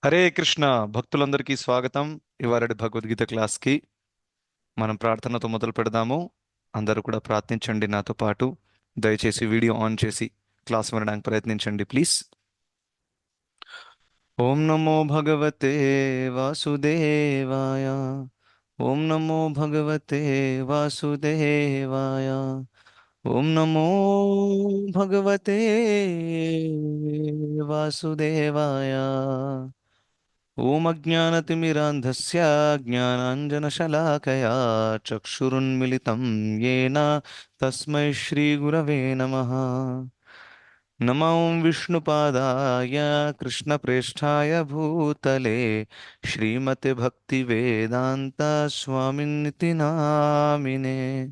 హరే కృష్ణ భక్తులందరికీ స్వాగతం. ఇవాళ భగవద్గీత క్లాస్కి మనం ప్రార్థనతో మొదలు పెడదాము. అందరూ కూడా ప్రార్థించండి నాతో పాటు. దయచేసి వీడియో ఆన్ చేసి క్లాస్ వినడానికి ప్రయత్నించండి ప్లీజ్. ఓం నమో భగవతే వాసుదేవాయ. ఓం నమో భగవతే వాసుదేవాయ. ఓం నమో భగవతే వాసుదేవాయ. ఓం అజ్ఞానతిమిరాంధస్య జ్ఞానాంజనశలాకయా చక్షురున్మిలితం येन తస్మై శ్రీగురవే నమః. నమో విష్ణుపాదాయ కృష్ణప్రేష్ఠాయ భూతలే శ్రీమతే భక్తివేదాంత స్వామినితి నామినే.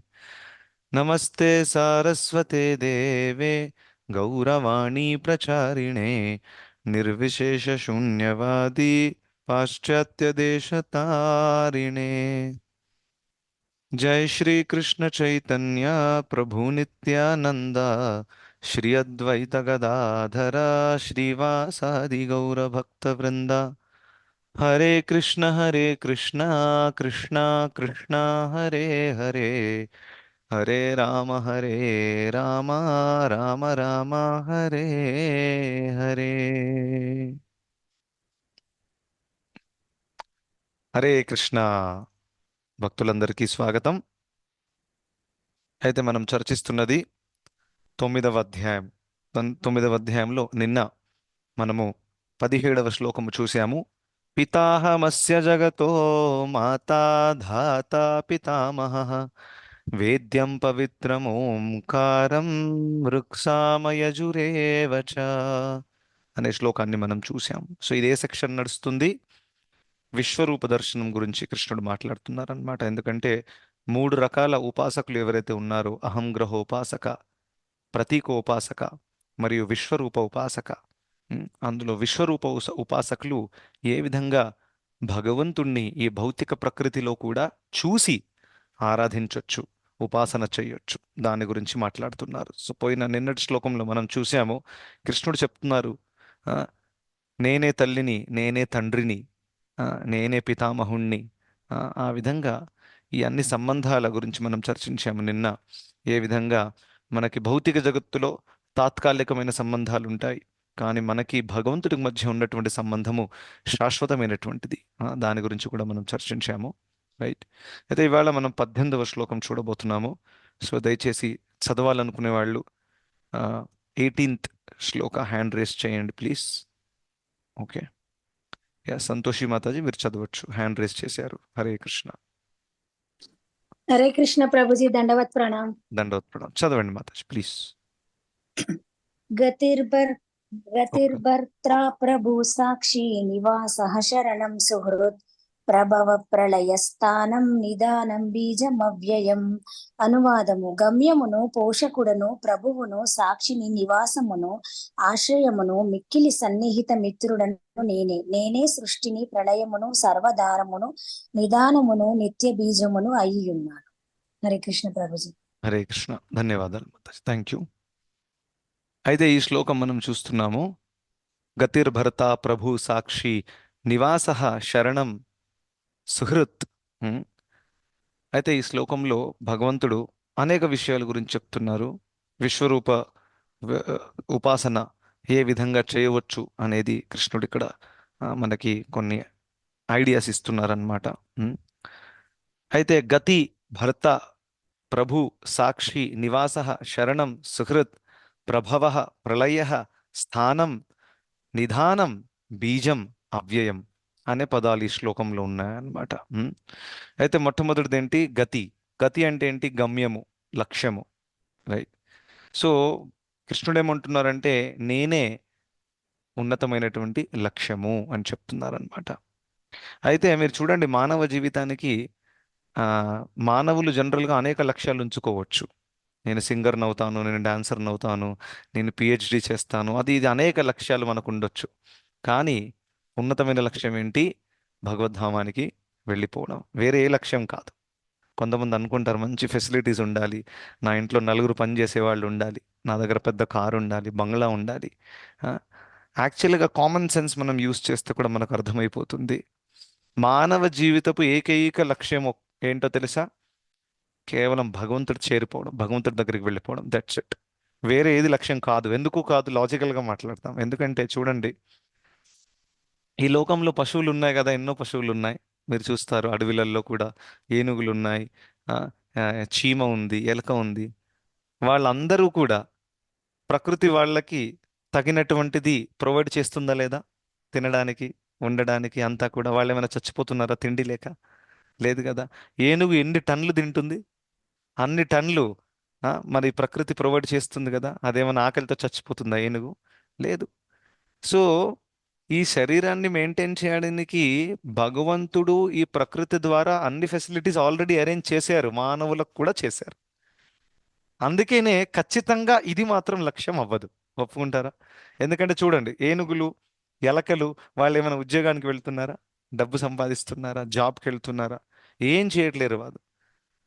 నమస్తే సారస్వతే దేవే గౌరవాణీ ప్రచారిణే నిర్విశేషశూన్యవాది పాశ్చాత్యదేశతారిణే. జై శ్రీ కృష్ణ చైతన్య ప్రభు నిత్యానంద శ్రీ అద్వైత గదాధర శ్రీవాసాది గౌరభక్త వృంద. హరే కృష్ణ కృష్ణ కృష్ణ హరే హరే హరే రామ రామ రామ హరే హరే. హరే కృష్ణ భక్తులందరికీ స్వాగతం. అయితే మనం చర్చిస్తున్నది 9వ అధ్యాయం. 9వ అధ్యాయంలో నిన్న మనము 17వ శ్లోకము చూసాము. పితాహమస్య జగతో మాతా ధాత పితామహః వేద్యం పవిత్రం ఓంకారం వృక్షామయజురేవ చ అనే శ్లోకాన్ని మనం చూసాం. సో ఇదే సెక్షన్ నడుస్తుంది. విశ్వరూప దర్శనం గురించి కృష్ణుడు మాట్లాడుతున్నారనమాట. ఎందుకంటే 3 రకాల ఉపాసకులు ఎవరైతే ఉన్నారో, అహంగ్రహోపాసక, ప్రతీకోపాసక మరియు విశ్వరూప ఉపాసక. అందులో విశ్వరూప ఉపాసకులు ఏ విధంగా భగవంతుణ్ణి ఈ భౌతిక ప్రకృతిలో కూడా చూసి ఆరాధించొచ్చు, ఉపాసన చేయొచ్చు, దాని గురించి మాట్లాడుతున్నారు. సో నిన్నటి శ్లోకంలో మనం చూసాము, కృష్ణుడు చెప్తున్నారు, ఆ, నేనే తల్లిని, నేనే తండ్రిని, ఆ, నేనే పితామహుణ్ణి. ఆ విధంగా ఈ అన్ని సంబంధాల గురించి మనం చర్చించాము నిన్న. ఏ విధంగా మనకి భౌతిక జగత్తులో తాత్కాలికమైన సంబంధాలు ఉంటాయి, కానీ మనకి భగవంతుడికి మధ్య ఉన్నటువంటి సంబంధము శాశ్వతమైనటువంటిది. దాని గురించి కూడా మనం చర్చించాము. రైట్. అయితే ఇవాళ మనం 18వ శ్లోకం చూడబోతున్నాము. సో దయచేసి చదవాలనుకునే వాళ్ళు 18th శ్లోక హ్యాండ్ రేస్ చేయండి please. Okay. Yeah, Santoshi Mataji మీరు చదవచ్చు, హ్యాండ్ రేస్ చేశారు. హరే కృష్ణ. हरे कृष्ण प्रभु जी दंडवत प्रणाम। దండవత్ ప్రణాం. చదవండి మాతాజీ ప్లీజ్. गतिर्भर ఒక్క गतिर्भर्त्रा प्रभु साक्षी निवासः शरणं सुहृत् ప్రభవ ప్రళయ స్థానం నిదానం బీజమవ్యయం. అనువాదము: గమ్యమును, పోషకుడను, ప్రభువును, సాక్షిని, నివాసమును, ఆశ్రయమును, మిక్కిలి సన్నిహిత మిత్రుడను నేనే. నేనే సృష్టిని, ప్రళయమును, సర్వధారమును, నిదానమును, నిత్య బీజమును అయ్యున్నాను. హరే కృష్ణ ప్రభుజీ. హరే కృష్ణ. ధన్యవాదాలు మాతాజీ, థ్యాంక్ యూ. అయితే ఈ శ్లోకం మనం చూస్తున్నాము. గతిర్భర్త ప్రభు సాక్షి నివాస శరణం సుహృత్. అయితే ఈ శ్లోకంలో భగవంతుడు అనేక విషయాల గురించి చెప్తున్నారు. విశ్వరూప వ- ఉపాసన ఏ విధంగా చేయవచ్చు అనేది కృష్ణుడు ఇక్కడ మనకి కొన్ని ఐడియాస్ ఇస్తున్నారన్నమాట. అయితే గతి భర్త ప్రభు సాక్షి నివాస శరణం సుహృత్ ప్రభవ ప్రళయ స్థానం నిధానం బీజం అవ్యయం అనే పదాలు ఈ శ్లోకంలో ఉన్నాయన్నమాట. అయితే మొట్టమొదటిది ఏంటి? గతి. గతి అంటే ఏంటి? గమ్యము, లక్ష్యము. రైట్. సో కృష్ణుడు ఏమంటున్నారంటే నేనే ఉన్నతమైనటువంటి లక్ష్యము అని చెప్తున్నారనమాట. అయితే మీరు చూడండి, మానవ జీవితానికి మానవులు జనరల్గా అనేక లక్ష్యాలు ఉంచుకోవచ్చు. నేను సింగర్ని అవుతాను, నేను డాన్సర్ని అవుతాను, నేను పిహెచ్డి చేస్తాను, అది ఇది అనేక లక్ష్యాలు మనకు ఉండొచ్చు. కానీ ఉన్నతమైన లక్ష్యం ఏంటి? భగవద్ధామానికి వెళ్ళిపోవడం. వేరే ఏ లక్ష్యం కాదు. కొంతమంది అనుకుంటారు మంచి ఫెసిలిటీస్ ఉండాలి, నా ఇంట్లో 4 పని చేసేవాళ్ళు ఉండాలి, నా దగ్గర పెద్ద కారు ఉండాలి, బంగ్లా ఉండాలి, ఆ, యాక్చువల్గా కామన్ సెన్స్ మనం యూస్ చేస్తే కూడా మనకు అర్థమైపోతుంది. మానవ జీవితపు ఏకైక లక్ష్యం ఏంటో తెలుసా? కేవలం భగవంతుడు చేరిపోవడం, భగవంతుడి దగ్గరికి వెళ్ళిపోవడం, దట్స్ ఇట్. వేరే ఏది లక్ష్యం కాదు. ఎందుకు కాదు? లాజికల్గా మాట్లాడతాం. ఎందుకంటే చూడండి, ఈ లోకంలో పశువులు ఉన్నాయి కదా, ఎన్నో పశువులు ఉన్నాయి. మీరు చూస్తారు అడవిలలో కూడా ఏనుగులు ఉన్నాయి, ఆ, ఆ, చీమ ఉంది, ఎలక ఉంది. వాళ్ళందరూ కూడా ప్రకృతి వాళ్ళకి తగినటువంటిది ప్రొవైడ్ చేస్తుందా లేదా? తినడానికి, ఉండడానికి అంతా కూడా వాళ్ళు ఏమైనా చచ్చిపోతున్నారా తిండి లేక? లేదు కదా. ఏనుగు ఎన్ని టన్నులు తింటుంది? అన్ని టన్నులు మరి ప్రకృతి ప్రొవైడ్ చేస్తుంది కదా. అదేమైనా ఆకలితో చచ్చిపోతుందా ఏనుగు? లేదు. సో ఈ శరీరాన్ని మెయింటైన్ చేయడానికి భగవంతుడు ఈ ప్రకృతి ద్వారా అన్ని ఫెసిలిటీస్ ఆల్రెడీ అరేంజ్ చేశారు, మానవులకు కూడా చేశారు. అందుకనే ఖచ్చితంగా ఇది మాత్రం లక్ష్యం అవ్వదు. ఒప్పుకుంటారా? ఎందుకంటే చూడండి, ఏనుగులు, ఎలకలు వాళ్ళు ఏమైనా ఉద్యోగానికి వెళ్తున్నారా? డబ్బు సంపాదిస్తున్నారా? జాబ్కి వెళ్తున్నారా? ఏం చేయట్లేరు వాళ్ళు.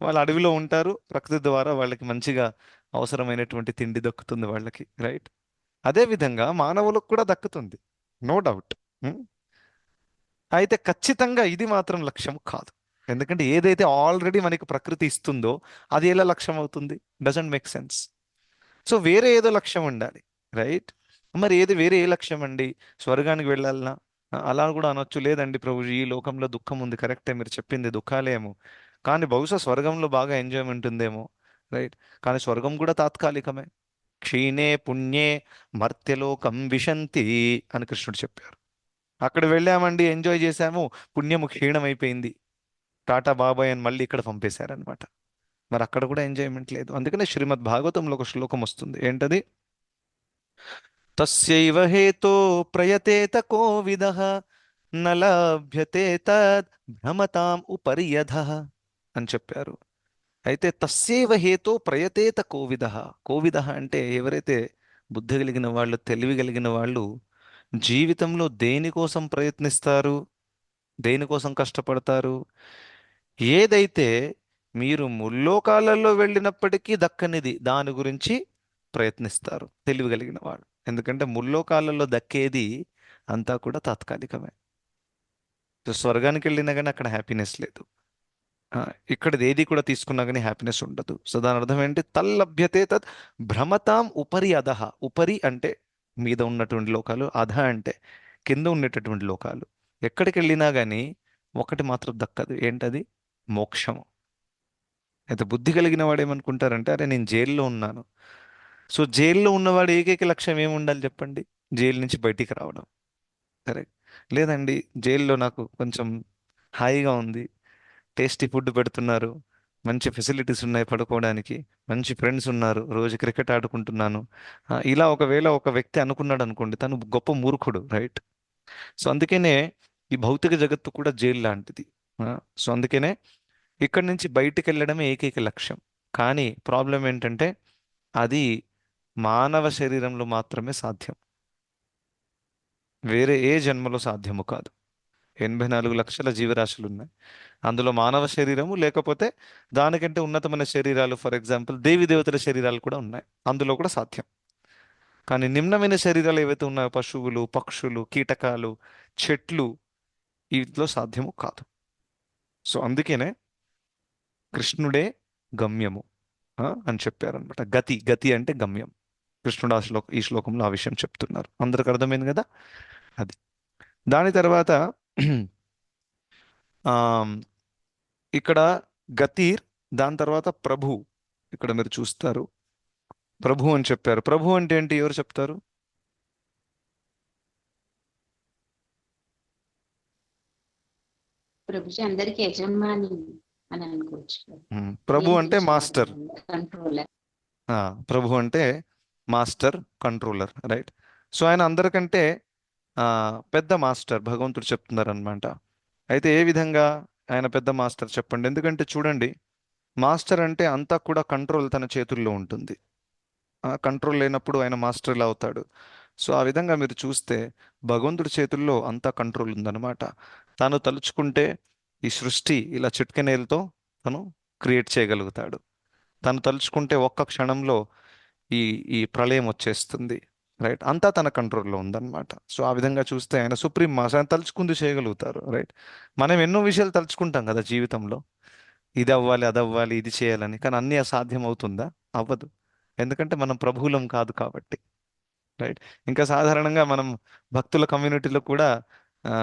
వాళ్ళు అడవిలో ఉంటారు, ప్రకృతి ద్వారా వాళ్ళకి మంచిగా అవసరమైనటువంటి తిండి దక్కుతుంది వాళ్ళకి, రైట్? అదే విధంగా మానవులకు కూడా దక్కుతుంది, నో డౌట్. అయితే ఖచ్చితంగా ఇది మాత్రం లక్ష్యం కాదు. ఎందుకంటే ఏదైతే ఆల్రెడీ మనకి ప్రకృతి ఇస్తుందో అది ఎలా లక్ష్యం అవుతుంది? Doesn't make sense. సో వేరే ఏదో లక్ష్యం ఉండాలి, రైట్? మరి ఏది వేరే ఏ లక్ష్యం అండి? స్వర్గానికి వెళ్ళాలనా? అలా కూడా అనొచ్చు. లేదండి ప్రభుజీ, ఈ లోకంలో దుఃఖం ఉంది, కరెక్టే మీరు చెప్పింది, దుఃఖాలేమో. కానీ బహుశా స్వర్గంలో బాగా ఎంజాయ్మెంట్ ఉందేమో, రైట్? కానీ స్వర్గం కూడా తాత్కాలికమే. క్షీణే పుణ్యే మర్త్యలోకం విశంతి అని కృష్ణుడు చెప్పారు. అక్కడ వెళ్ళామండి, ఎంజాయ్ చేశాము, పుణ్యము క్షీణమైపోయింది, టాటా బాబాయ్ అని మళ్ళీ ఇక్కడ పంపేశారనమాట. మరి అక్కడ కూడా ఎంజాయ్మెంట్ లేదు. అందుకనే శ్రీమద్ భాగవతంలో ఒక శ్లోకం వస్తుంది. ఏంటది? తస్యైవ హేతో ప్రయతేత కోవిదః న లభ్యతే తద్ భ్రమతాం ఉపరి యధః అని చెప్పారు. అయితే తస్యైవ హేతో ప్రయతేత కోవిదః. కోవిదః అంటే ఎవరైతే బుద్ధి కలిగిన వాళ్ళు, తెలివి కలిగిన వాళ్ళు జీవితంలో దేనికోసం ప్రయత్నిస్తారు, దేనికోసం కష్టపడతారు? ఏదైతే మీరు ముల్లోకాలలో వెళ్ళినప్పటికీ దక్కనిది దాని గురించి ప్రయత్నిస్తారు తెలియగలిగిన వాడు. ఎందుకంటే ముల్లోకాలలో దక్కేది అంతా కూడా తాత్కాలికమే. సో స్వర్గానికి వెళ్ళినా కానీ అక్కడ హ్యాపీనెస్ లేదు. ఆ, ఇక్కడది ఏది కూడా తీసుకున్నా కానీ హ్యాపీనెస్ ఉండదు. సో దాని అర్థం ఏంటి? తల్లభ్యతే తత్ భ్రమతాం ఉపరి అధః. ఉపరి అంటే మీద ఉన్నటువంటి లోకాలు, అధ అంటే కింద ఉండేటటువంటి లోకాలు. ఎక్కడికి వెళ్ళినా కానీ ఒకటి మాత్రం దక్కదు. ఏంటది? మోక్షం. అయితే బుద్ధి కలిగిన వాడు ఏమనుకుంటారంటే, అరే నేను జైల్లో ఉన్నాను. సో జైల్లో ఉన్నవాడు ఏకైక లక్ష్యం ఏముండాలి చెప్పండి? జైలు నుంచి బయటికి రావడం. కరెక్ట్. లేదండి, జైల్లో నాకు కొంచెం హాయిగా ఉంది, టేస్టీ ఫుడ్ పెడుతున్నారు, మంచి ఫెసిలిటీస్ ఉన్నాయి పడుకోవడానికి, మంచి ఫ్రెండ్స్ ఉన్నారు, రోజు క్రికెట్ ఆడుకుంటున్నాను. ఇలా ఒకవేళ ఒక వ్యక్తి అనుకున్నాడు అనుకోండి, తను గొప్ప మూర్ఖుడు, రైట్? సో అందుకనే ఈ భౌతిక జగత్తు కూడా జైలు లాంటిది. ఆ, సో అందుకనే ఇక్కడి నుంచి బయటికి వెళ్ళడమే ఏకైక లక్ష్యం. కానీ ప్రాబ్లం ఏంటంటే అది మానవ శరీరంలో మాత్రమే సాధ్యం, వేరే ఏ జన్మలో సాధ్యము కాదు. 84 లక్షల జీవరాశులు ఉన్నాయి, అందులో మానవ శరీరము లేకపోతే దానికంటే ఉన్నతమైన శరీరాలు, ఫర్ ఎగ్జాంపుల్ దేవి దేవతల శరీరాలు కూడా ఉన్నాయి, అందులో కూడా సాధ్యం. కానీ నిమ్నమైన శరీరాలు ఏవైతే ఉన్నాయో, పశువులు, పక్షులు, కీటకాలు, చెట్లు, వీటిలో సాధ్యము కాదు. సో అందుకనే కృష్ణుడే గమ్యము అని చెప్పారనమాట. గతి, గతి అంటే గమ్యం. కృష్ణుడు ఈ శ్లోకంలో ఆ విషయం చెప్తున్నారు. అందరికి అర్థమైంది కదా అది. దాని తర్వాత ఆ ఇక్కడ గతీర్, దాని తర్వాత ప్రభు. ఇక్కడ మీరు చూస్తారు ప్రభు అని చెప్పారు. ప్రభు అంటే ఏంటి? ఎవరు చెప్తారు? ప్రభుజీ అందరికి యజమాని అని అనుకోవచ్చు. ప్రభు అంటే మాస్టర్. కంట్రోలర్. ప్రభు అంటే మాస్టర్, కంట్రోలర్, రైట్? సో ఆయన అందరికంటే పెద్ద మాస్టర్, భగవంతుడు చెప్తున్నారు అనమాట. అయితే ఏ విధంగా ఆయన పెద్ద మాస్టర్ చెప్పండి? ఎందుకంటే చూడండి, మాస్టర్ అంటే అంతా కూడా కంట్రోల్ తన చేతుల్లో ఉంటుంది. కంట్రోల్ లేనప్పుడు ఆయన మాస్టర్లా అవుతాడు. సో ఆ విధంగా మీరు చూస్తే భగవంతుడి చేతుల్లో అంతా కంట్రోల్ ఉందన్నమాట. తాను తలుచుకుంటే ఈ సృష్టి ఇలా చిట్కెనేలతో తను క్రియేట్ చేయగలుగుతాడు. తను తలుచుకుంటే ఒక్క క్షణంలో ఈ ఈ ప్రళయం వచ్చేస్తుంది. రైట్, అంతా తన కంట్రోల్లో ఉందన్నమాట. సో ఆ విధంగా చూస్తే ఆయన సుప్రీం మాస్టర్, ఆయన తలుచుకుంది చేయగలుగుతారు. రైట్, మనం ఎన్నో విషయాలు తలుచుకుంటాం కదా జీవితంలో, ఇది అవ్వాలి, అది అవ్వాలి, ఇది చేయాలని, కానీ అన్నీ అసాధ్యం అవుతుందా? అవ్వదు. ఎందుకంటే మనం ప్రభువులం కాదు కాబట్టి. రైట్, ఇంకా సాధారణంగా మనం భక్తుల కమ్యూనిటీలో కూడా ఆ,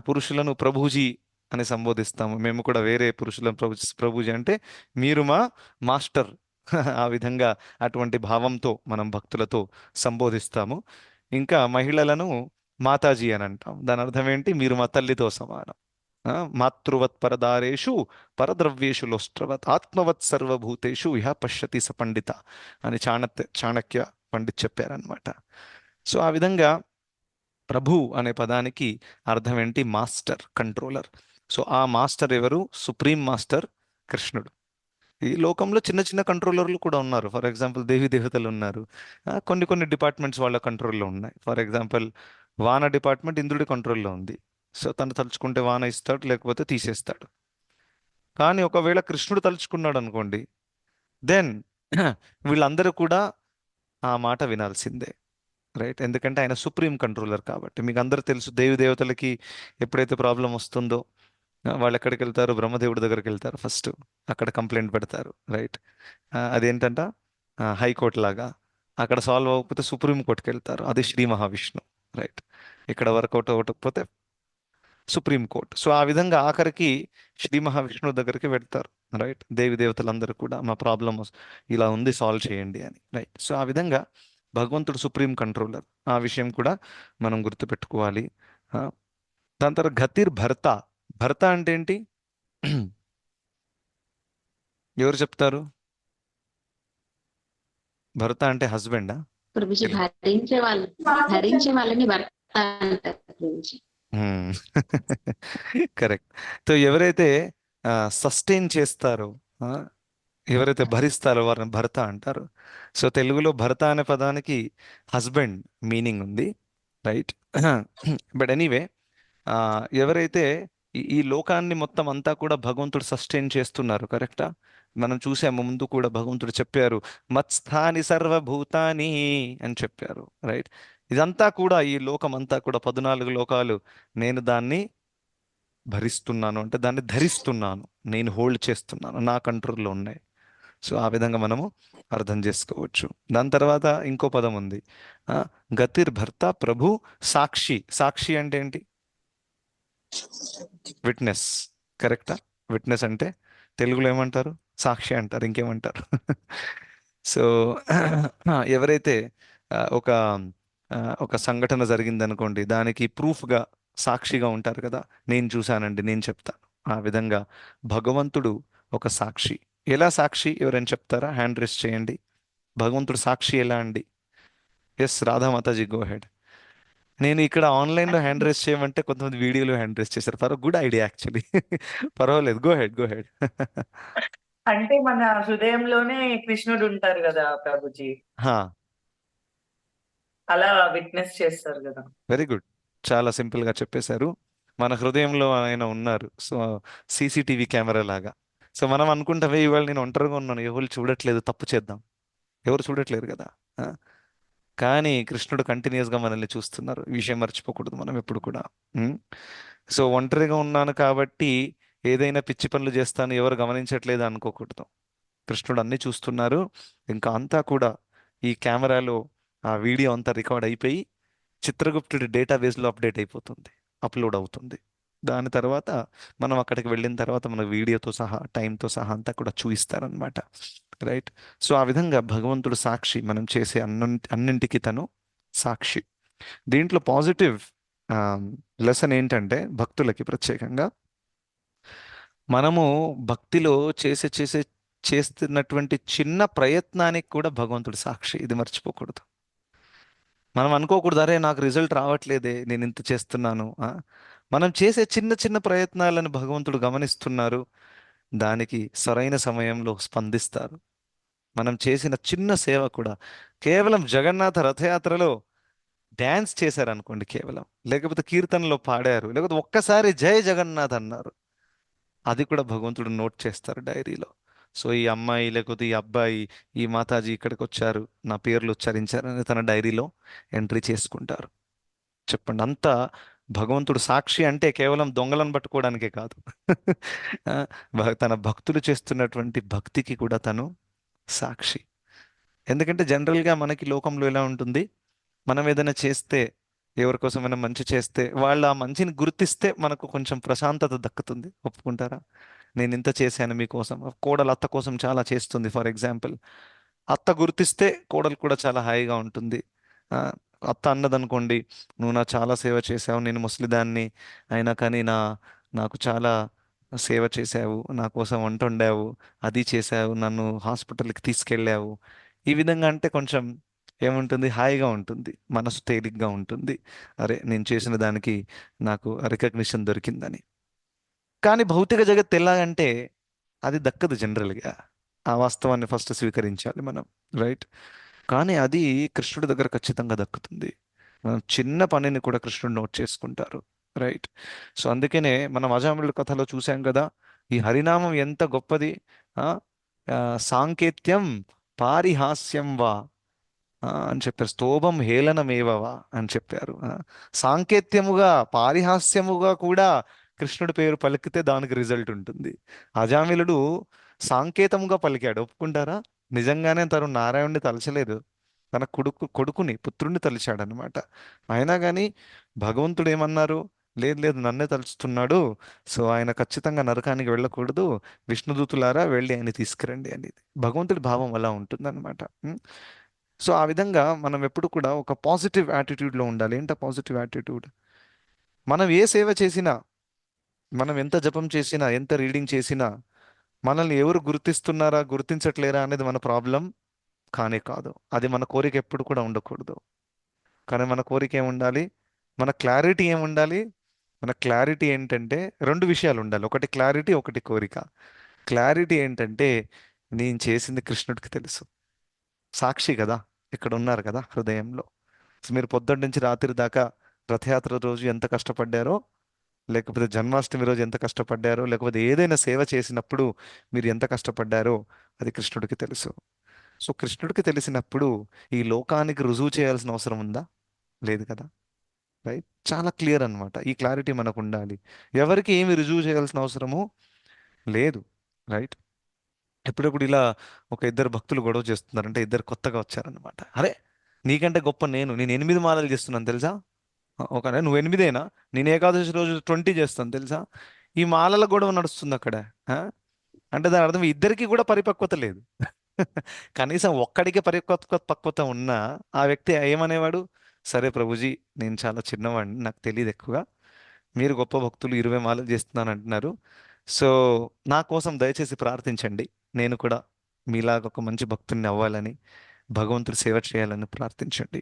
పురుషులను ప్రభుజీ అని సంబోధిస్తాము. మేము కూడా వేరే పురుషులను ప్రభుజీ అంటే మీరు మా మాస్టర్ ఆ విధంగా అటువంటి భావంతో మనం భక్తులతో సంబోధిస్తాము. ఇంకా మహిళలను మాతాజీ అని అంటాం. దాని అర్థం ఏంటి? మీరు మా తల్లితో సమానం. మాతృవత్ పరదారేషు పరద్రవ్యేషు లోష్ట్రవత్ ఆత్మవత్ సర్వభూతేషు ఇహ పశ్యతి స పండిత అని చాణక్య పండిత్ చెప్పారనమాట. సో ఆ విధంగా ప్రభు అనే పదానికి అర్థం ఏంటి? Master, controller. సో ఆ మాస్టర్ ఎవరు? సుప్రీం మాస్టర్ కృష్ణుడు. ఈ లోకంలో చిన్న చిన్న కంట్రోలర్లు కూడా ఉన్నారు. ఫర్ ఎగ్జాంపుల్ దేవీ దేవతలు ఉన్నారు. కొన్ని కొన్ని డిపార్ట్మెంట్స్ వాళ్ళ కంట్రోల్లో ఉన్నాయి. ఫర్ ఎగ్జాంపుల్ వాన డిపార్ట్మెంట్ ఇంద్రుడి కంట్రోల్లో ఉంది. సో తను తలుచుకుంటే వాన ఇస్తాడు, లేకపోతే తీసేస్తాడు. కానీ ఒకవేళ కృష్ణుడు తలుచుకున్నాడు అనుకోండి, దెన్ వీళ్ళందరూ కూడా ఆ మాట వినాల్సిందే. రైట్, ఎందుకంటే ఆయన సుప్రీం కంట్రోలర్ కాబట్టి. మీకు అందరూ తెలుసు, దేవి దేవతలకి ఎప్పుడైతే ప్రాబ్లం వస్తుందో వాళ్ళు ఎక్కడికి వెళ్తారు? బ్రహ్మదేవుడి దగ్గరికి వెళ్తారు ఫస్ట్. అక్కడ కంప్లైంట్ పెడతారు. రైట్, అదేంటంట హైకోర్టు లాగా. అక్కడ సాల్వ్ అవ్వకపోతే సుప్రీం కోర్టుకి వెళ్తారు, అది శ్రీ మహావిష్ణు. రైట్, ఇక్కడ వర్కౌట్ అవ్వకపోతే సుప్రీం కోర్ట్. సో ఆ విధంగా ఆఖరికి శ్రీ మహావిష్ణువు దగ్గరికి వెళ్తారు. రైట్, దేవి దేవతలందరూ కూడా మా ప్రాబ్లం ఇలా ఉంది, సాల్వ్ చేయండి అని. రైట్, సో ఆ విధంగా భగవంతుడు సుప్రీం కంట్రోలర్. ఆ విషయం కూడా మనం గుర్తుపెట్టుకోవాలి. ఆ, దాని తర్వాత గతిర్ భర్త. భర్త అంటే ఏంటి? ఎవరు చెప్తారు? భర్త అంటే హస్బెండా? ప్రభుజీ భరించే వాళ్ళని భర్త అంటారు ప్రభుజీ. కరెక్ట్. సో ఎవరైతే సస్టైన్ చేస్తారో, ఆ, ఎవరైతే భరిస్తారో వారిని భర్త అంటారు. సో తెలుగులో భర్త అనే పదానికి హస్బెండ్ మీనింగ్ ఉంది. రైట్, బట్ ఎనీవే, ఎవరైతే ఈ లోకాన్ని మొత్తం అంతా కూడా భగవంతుడు సస్టైన్ చేస్తున్నారు. కరెక్టా? మనం చూసాము, ముందు కూడా భగవంతుడు చెప్పారు, మత్స్థాని సర్వభూతాని అని చెప్పారు. రైట్, ఇదంతా కూడా, ఈ లోకం అంతా కూడా 14 లోకాలు నేను దాన్ని భరిస్తున్నాను, అంటే దాన్ని ధరిస్తున్నాను, నేను హోల్డ్ చేస్తున్నాను, నా కంట్రోల్లో ఉన్నాయి. సో ఆ విధంగా మనము అర్థం చేసుకోవచ్చు. దాని తర్వాత ఇంకో పదం ఉంది, ఆ, గతిర్ భర్త ప్రభు సాక్షి. సాక్షి అంటే ఏంటి? విట్నెస్. కరెక్టా? విట్నెస్ అంటే తెలుగులో ఏమంటారు? సాక్షి అంటారు. ఇంకేమంటారు? సో ఎవరైతే ఒక ఒక సంఘటన జరిగిందనుకోండి, దానికి ప్రూఫ్గా సాక్షిగా ఉంటారు కదా, నేను చూశానండి, నేను చెప్తాను. ఆ విధంగా భగవంతుడు ఒక సాక్షి. ఎలా సాక్షి? ఎవరైనా చెప్తారా? హ్యాండ్ రేస్ చేయండి. భగవంతుడు సాక్షి ఎలా అండి? Yes, Radhamataji, go ahead. నేను ఇక్కడ ఆన్లైన్లో హ్యాండ్ రేస్ చేయమంటే కొంతమంది వీడియోలో హ్యాండ్ రేస్ చేశారు. Good idea actually. పర్వాలేదు, గో హెడ్, గో హెడ్. అంటే మన హృదయంలోనే కృష్ణుడు ఉంటారు కదా ప్రభుజీ, అలా విట్నెస్ చేస్తారు కదా. వెరీ గుడ్, చాలా సింపుల్గా చెప్పేశారు. మన హృదయంలో ఆయన ఉన్నారు. సో సీసీటీవీ కెమెరా లాగా. సో మనం అనుకుంటామే, ఇవాళ నేను ఒంటరిగా ఉన్నాను, ఎవరు చూడట్లేదు, తప్పు చేద్దాం. ఎవరు చూడట్లేరు కదా. ఆ, కానీ కృష్ణుడు కంటిన్యూస్గా మనల్ని చూస్తున్నారు. ఈ విషయం మర్చిపోకూడదు మనం ఎప్పుడు కూడా. సో ఒంటరిగా ఉన్నాను కాబట్టి ఏదైనా పిచ్చి పనులు చేస్తాను, ఎవరు గమనించట్లేదు అనుకోకూడదు. కృష్ణుడు అన్ని చూస్తున్నారు. ఇంకా అంతా కూడా ఈ కెమెరాలో ఆ వీడియో అంతా రికార్డ్ అయిపోయి చిత్రగుప్తుడి డేటాబేస్లో అప్డేట్ అయిపోతుంది, అప్లోడ్ అవుతుంది. దాని తర్వాత మనం అక్కడికి వెళ్ళిన తర్వాత మనకు వీడియోతో సహా, టైంతో సహా అంతా కూడా చూయిస్తారనమాట. రైట్, సో ఆ విధంగా భగవంతుడు సాక్షి. మనం చేసే అన్నింటికి తను సాక్షి. దీంట్లో పాజిటివ్ లెసన్ ఏంటంటే, భక్తులకి ప్రత్యేకంగా, మనము భక్తిలో చేస్తున్నటువంటి చిన్న ప్రయత్నానికి కూడా భగవంతుడు సాక్షి. ఇది మర్చిపోకూడదు. మనం అనుకోకూడదు, అరే నాకు రిజల్ట్ రావట్లేదే, నేను ఇంత చేస్తున్నాను. మనం చేసే చిన్న చిన్న ప్రయత్నాలను భగవంతుడు గమనిస్తున్నారు, దానికి సరైన సమయంలో స్పందిస్తారు. మనం చేసిన చిన్న సేవ కూడా, కేవలం జగన్నాథ రథయాత్రలో డ్యాన్స్ చేశారనుకోండి కేవలం, లేకపోతే కీర్తనలో పాడారు, లేకపోతే ఒక్కసారి జై జగన్నాథ్ అన్నారు, అది కూడా భగవంతుడు నోట్ చేస్తారు డైరీలో. సో ఈ అమ్మాయి లేకపోతే ఈ అబ్బాయి, ఈ మాతాజీ ఇక్కడికి వచ్చారు, నా పేర్లు ఉచ్చరించారని తన డైరీలో ఎంట్రీ చేసుకుంటారు. చెప్పండి, అంత భగవంతుడు సాక్షి అంటే కేవలం దొంగలను పట్టుకోవడానికే కాదు. ఆ, తన భక్తులు చేస్తున్నటువంటి భక్తికి కూడా తను సాక్షి. ఎందుకంటే జనరల్గా మనకి లోకంలో ఎలా ఉంటుంది, మనం ఏదైనా చేస్తే, ఎవరికోసమైనా మంచి చేస్తే, వాళ్ళు ఆ మంచిని గుర్తిస్తే మనకు కొంచెం ప్రశాంతత దక్కుతుంది. ఒప్పుకుంటారా? నేను ఇంత చేశాను మీకోసం. కోడలు అత్త కోసం చాలా చేస్తుంది, ఫర్ ఎగ్జాంపుల్. అత్త గుర్తిస్తే కోడలు కూడా చాలా హాయిగా ఉంటుంది. ఆ, అత్త అన్నదనుకోండి, నువ్వు నా చాలా సేవ చేశావు, నేను ముసలిదాన్ని అయినా కానీ నాకు చాలా సేవ చేశావు, నా కోసం వంట వండావు, అది చేశావు, నన్ను హాస్పిటల్కి తీసుకెళ్ళావు. ఈ విధంగా అంటే కొంచెం ఏముంటుంది, హాయిగా ఉంటుంది, మనసు తేలిగ్గా ఉంటుంది. అరే, నేను చేసిన దానికి నాకు రికగ్నిషన్ దొరికిందని. కానీ భౌతిక జగత్ ఎలాగంటే అది దక్కదు జనరల్గా. ఆ వాస్తవాన్ని ఫస్ట్ స్వీకరించాలి మనం, రైట్? కానీ అది కృష్ణుడి దగ్గర ఖచ్చితంగా దక్కుతుంది. మనం చిన్న పనిని కూడా కృష్ణుడు నోట్ చేసుకుంటారు, రైట్? సో అందుకనే మనం అజామిళుడి కథలో చూసాం కదా, ఈ హరినామం ఎంత గొప్పది. ఆ ఆ, సాంకేత్యం పారిహాస్యం వా అని చెప్పారు, స్తోభం హేళనమేవవా అని చెప్పారు. సాంకేత్యముగా పారిహాస్యముగా కూడా కృష్ణుడి పేరు పలికితే దానికి రిజల్ట్ ఉంటుంది. అజామిలుడు సాంకేతముగా పలికాడు, ఒప్పుకుంటారా? నిజంగానే తను నారాయణుడిని తలచలేదు, తన కొడుకుని పుత్రుణ్ణి తలిచాడు అనమాట. అయినా కానీ భగవంతుడు ఏమన్నారు, లేదు లేదు, నన్నే తలుచుతున్నాడు, సో ఆయన ఖచ్చితంగా నరకానికి వెళ్ళకూడదు, విష్ణుదూతులారా వెళ్ళి ఆయన తీసుకురండి అనేది భగవంతుడి భావం అలా ఉంటుందన్నమాట. సో ఆ విధంగా మనం ఎప్పుడు కూడా ఒక పాజిటివ్ యాటిట్యూడ్లో ఉండాలి. ఏంట పాజిటివ్ యాటిట్యూడ్? మనం ఏ సేవ చేసినా, మనం ఎంత జపం చేసినా, ఎంత రీడింగ్ చేసినా, మనల్ని ఎవరు గుర్తిస్తున్నారా గుర్తించట్లేరా అనేది మన ప్రాబ్లం కానే కాదు. అది మన కోరిక ఎప్పుడు కూడా ఉండకూడదు. కానీ మన కోరిక ఏముండాలి, మన క్లారిటీ ఏముండాలి? మన క్లారిటీ ఏంటంటే రెండు విషయాలు ఉండాలి, ఒకటి క్లారిటీ, ఒకటి కోరిక. క్లారిటీ ఏంటంటే నేను చేసింది కృష్ణుడికి తెలుసు, సాక్షి కదా, ఇక్కడ ఉన్నారు కదా హృదయంలో. సో మీరు పొద్దున్న నుంచి రాత్రి దాకా రథయాత్ర రోజు ఎంత కష్టపడ్డారో, లేకపోతే జన్మాష్టమి రోజు ఎంత కష్టపడ్డారో, లేకపోతే ఏదైనా సేవ చేసినప్పుడు మీరు ఎంత కష్టపడ్డారో అది కృష్ణుడికి తెలుసు. సో కృష్ణుడికి తెలిసినప్పుడు ఈ లోకానికి రుజువు చేయాల్సిన అవసరం ఉందా? లేదు కదా, రైట్? చాలా క్లియర్ అన్నమాట. ఈ క్లారిటీ మనకు ఉండాలి. ఎవరికి ఏమి రుజువు చేయాల్సిన అవసరము లేదు, రైట్? ఎప్పుడెప్పుడు ఇలా ఒక ఇద్దరు భక్తులు గొడవ చేస్తున్నారంటే, ఇద్దరు కొత్తగా వచ్చారనమాట. అరే, నీకంటే గొప్ప నేను 8 మాలలు చేస్తున్నాను తెలుసా? ఒక నువ్వు 8ఏనా, నేను ఏకాదశి రోజు 20 చేస్తాను తెలుసా? ఈ మాలల గొడవ నడుస్తుంది అక్కడ. ఆ? అంటే దాని అర్థం ఇద్దరికి కూడా పరిపక్వత లేదు. కనీసం ఒక్కడికి పక్వత ఉన్నా ఆ వ్యక్తి ఏమనేవాడు, సరే ప్రభుజీ, నేను చాలా చిన్నవాడిని, నాకు తెలియదు ఎక్కువగా, మీరు గొప్ప భక్తులు 20 మాలలు చేస్తున్నాను అంటున్నారు, సో నా కోసం దయచేసి ప్రార్థించండి, నేను కూడా మీలాగా ఒక మంచి భక్తుడిని అవ్వాలని, భగవంతుడి సేవ చేయాలని ప్రార్థించండి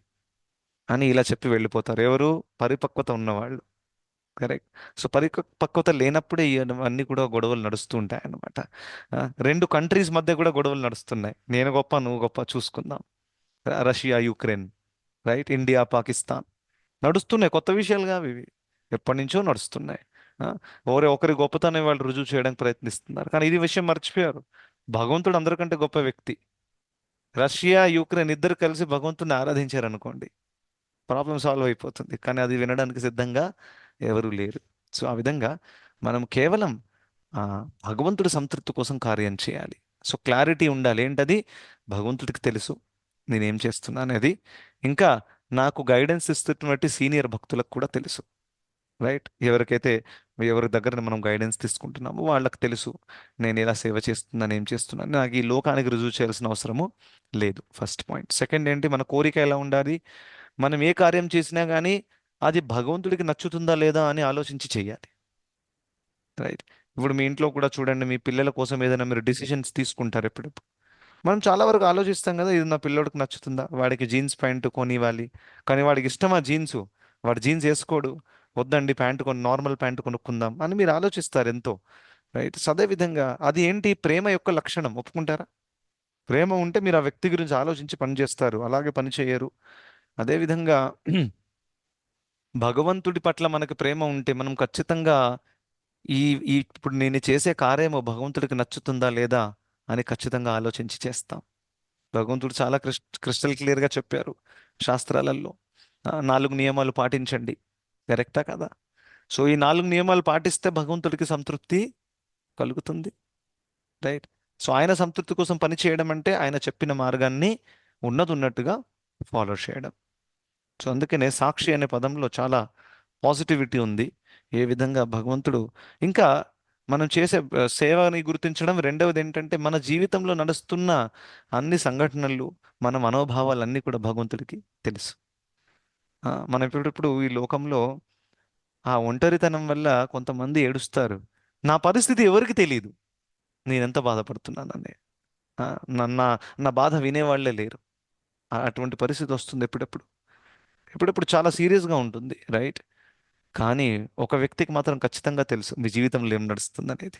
అని ఇలా చెప్పి వెళ్ళిపోతారు. ఎవరు? పరిపక్వత ఉన్నవాళ్ళు, కరెక్ట్? సో పరిపక్వత లేనప్పుడే ఇవన్నీ కూడా గొడవలు నడుస్తూ ఉంటాయి అన్నమాట. రెండు కంట్రీస్ మధ్య కూడా గొడవలు నడుస్తున్నాయి, నేను గొప్ప నువ్వు గొప్ప చూసుకుందాం. Russia Ukraine, right? India Pakistan నడుస్తున్నాయి, కొత్త విషయాలు కావు ఇవి, ఎప్పటి నుంచో నడుస్తున్నాయి. ఆ, ఒకరి గొప్పతనం వాళ్ళు రుజువు చేయడానికి ప్రయత్నిస్తున్నారు, కానీ ఇది విషయం మర్చిపోయారు, భగవంతుడు అందరికంటే గొప్ప వ్యక్తి. రష్యా యుక్రెయిన్ ఇద్దరు కలిసి భగవంతుడిని ఆరాధించారు అనుకోండి, ప్రాబ్లం సాల్వ్ అయిపోతుంది. కానీ అది వినడానికి సిద్ధంగా ఎవరు లేరు. సో ఆ విధంగా మనం కేవలం ఆ, భగవంతుడి సంతృప్తి కోసం కార్యం చేయాలి. సో క్లారిటీ ఉండాలి. ఏంటది? భగవంతుడికి తెలుసు నేనేం చేస్తున్నా అనేది, ఇంకా నాకు గైడెన్స్ ఇస్తున్నటువంటి సీనియర్ భక్తులకు కూడా తెలుసు, రైట్? ఎవరి దగ్గర మనం గైడెన్స్ తీసుకుంటున్నామో వాళ్ళకి తెలుసు నేను ఎలా సేవ చేస్తున్నాను, ఏం చేస్తున్నాను, నాకు ఈ లోకానికి రుజువు చేయాల్సిన అవసరము లేదు. First point. సెకండ్ ఏంటి, మన కోరిక ఎలా ఉండాలి? మనం ఏ కార్యం చేసినా కానీ అది భగవంతుడికి నచ్చుతుందా లేదా అని ఆలోచించి చేయాలి, రైట్? ఇప్పుడు మీ ఇంట్లో కూడా చూడండి, మీ పిల్లల కోసం ఏదైనా మీరు డిసిషన్స్ తీసుకుంటారు ఎప్పుడెప్పుడు, మనం చాలా వరకు ఆలోచిస్తాం కదా, ఇది నా పిల్లోడికి నచ్చుతుందా, వాడికి జీన్స్ ప్యాంటు కొనివ్వాలి, కానీ వాడికి ఇష్టమా జీన్సు, వాడు జీన్స్ వేసుకోడు, వద్దండి ప్యాంటు నార్మల్ ప్యాంటు కొనుక్కుందాం అని మీరు ఆలోచిస్తారు ఎంతో, రైట్? అదే విధంగా అది ఏంటి, ప్రేమ యొక్క లక్షణం, ఒప్పుకుంటారా? ప్రేమ ఉంటే మీరు ఆ వ్యక్తి గురించి ఆలోచించి పని చేస్తారు, అలాగే పని చేయరు. అదేవిధంగా భగవంతుడి పట్ల మనకు ప్రేమ ఉంటే మనం ఖచ్చితంగా ఈ ఈ ఇప్పుడు నేను చేసే కార్యము భగవంతుడికి నచ్చుతుందా లేదా అని ఖచ్చితంగా ఆలోచించి చేస్తాం. భగవంతుడు చాలా క్రిస్టల్ క్లియర్గా చెప్పారు శాస్త్రాలలో. 4 నియమాలు పాటించండి. కరెక్టా కదా? సో ఈ 4 నియమాలు పాటిస్తే భగవంతుడికి సంతృప్తి కలుగుతుంది. రైట్. సో ఆయన సంతృప్తి కోసం పని చేయడం అంటే ఆయన చెప్పిన మార్గాన్ని ఉన్నట్టుగా ఫాలో చేయడం. సో అందుకనే సాక్షి అనే పదంలో చాలా పాజిటివిటీ ఉంది. ఏ విధంగా భగవంతుడు ఇంకా మనం చేసే సేవని గుర్తించడం. రెండవది ఏంటంటే మన జీవితంలో నడుస్తున్న అన్ని సంఘటనలు, మన మనోభావాలన్నీ కూడా భగవంతుడికి తెలుసు. మనం ఇప్పుడు ఈ లోకంలో ఆ ఒంటరితనం వల్ల కొంతమంది ఏడుస్తారు. నా పరిస్థితి ఎవరికి తెలియదు, నేనెంత బాధపడుతున్నానని. ఆ, నా నా బాధ వినేవాళ్లే లేరు. అటువంటి పరిస్థితి వస్తుంది ఎప్పుడెప్పుడు చాలా సీరియస్గా ఉంటుంది. రైట్. కానీ ఒక వ్యక్తికి మాత్రం ఖచ్చితంగా తెలుసు మీ జీవితంలో ఏం నడుస్తుంది అనేది.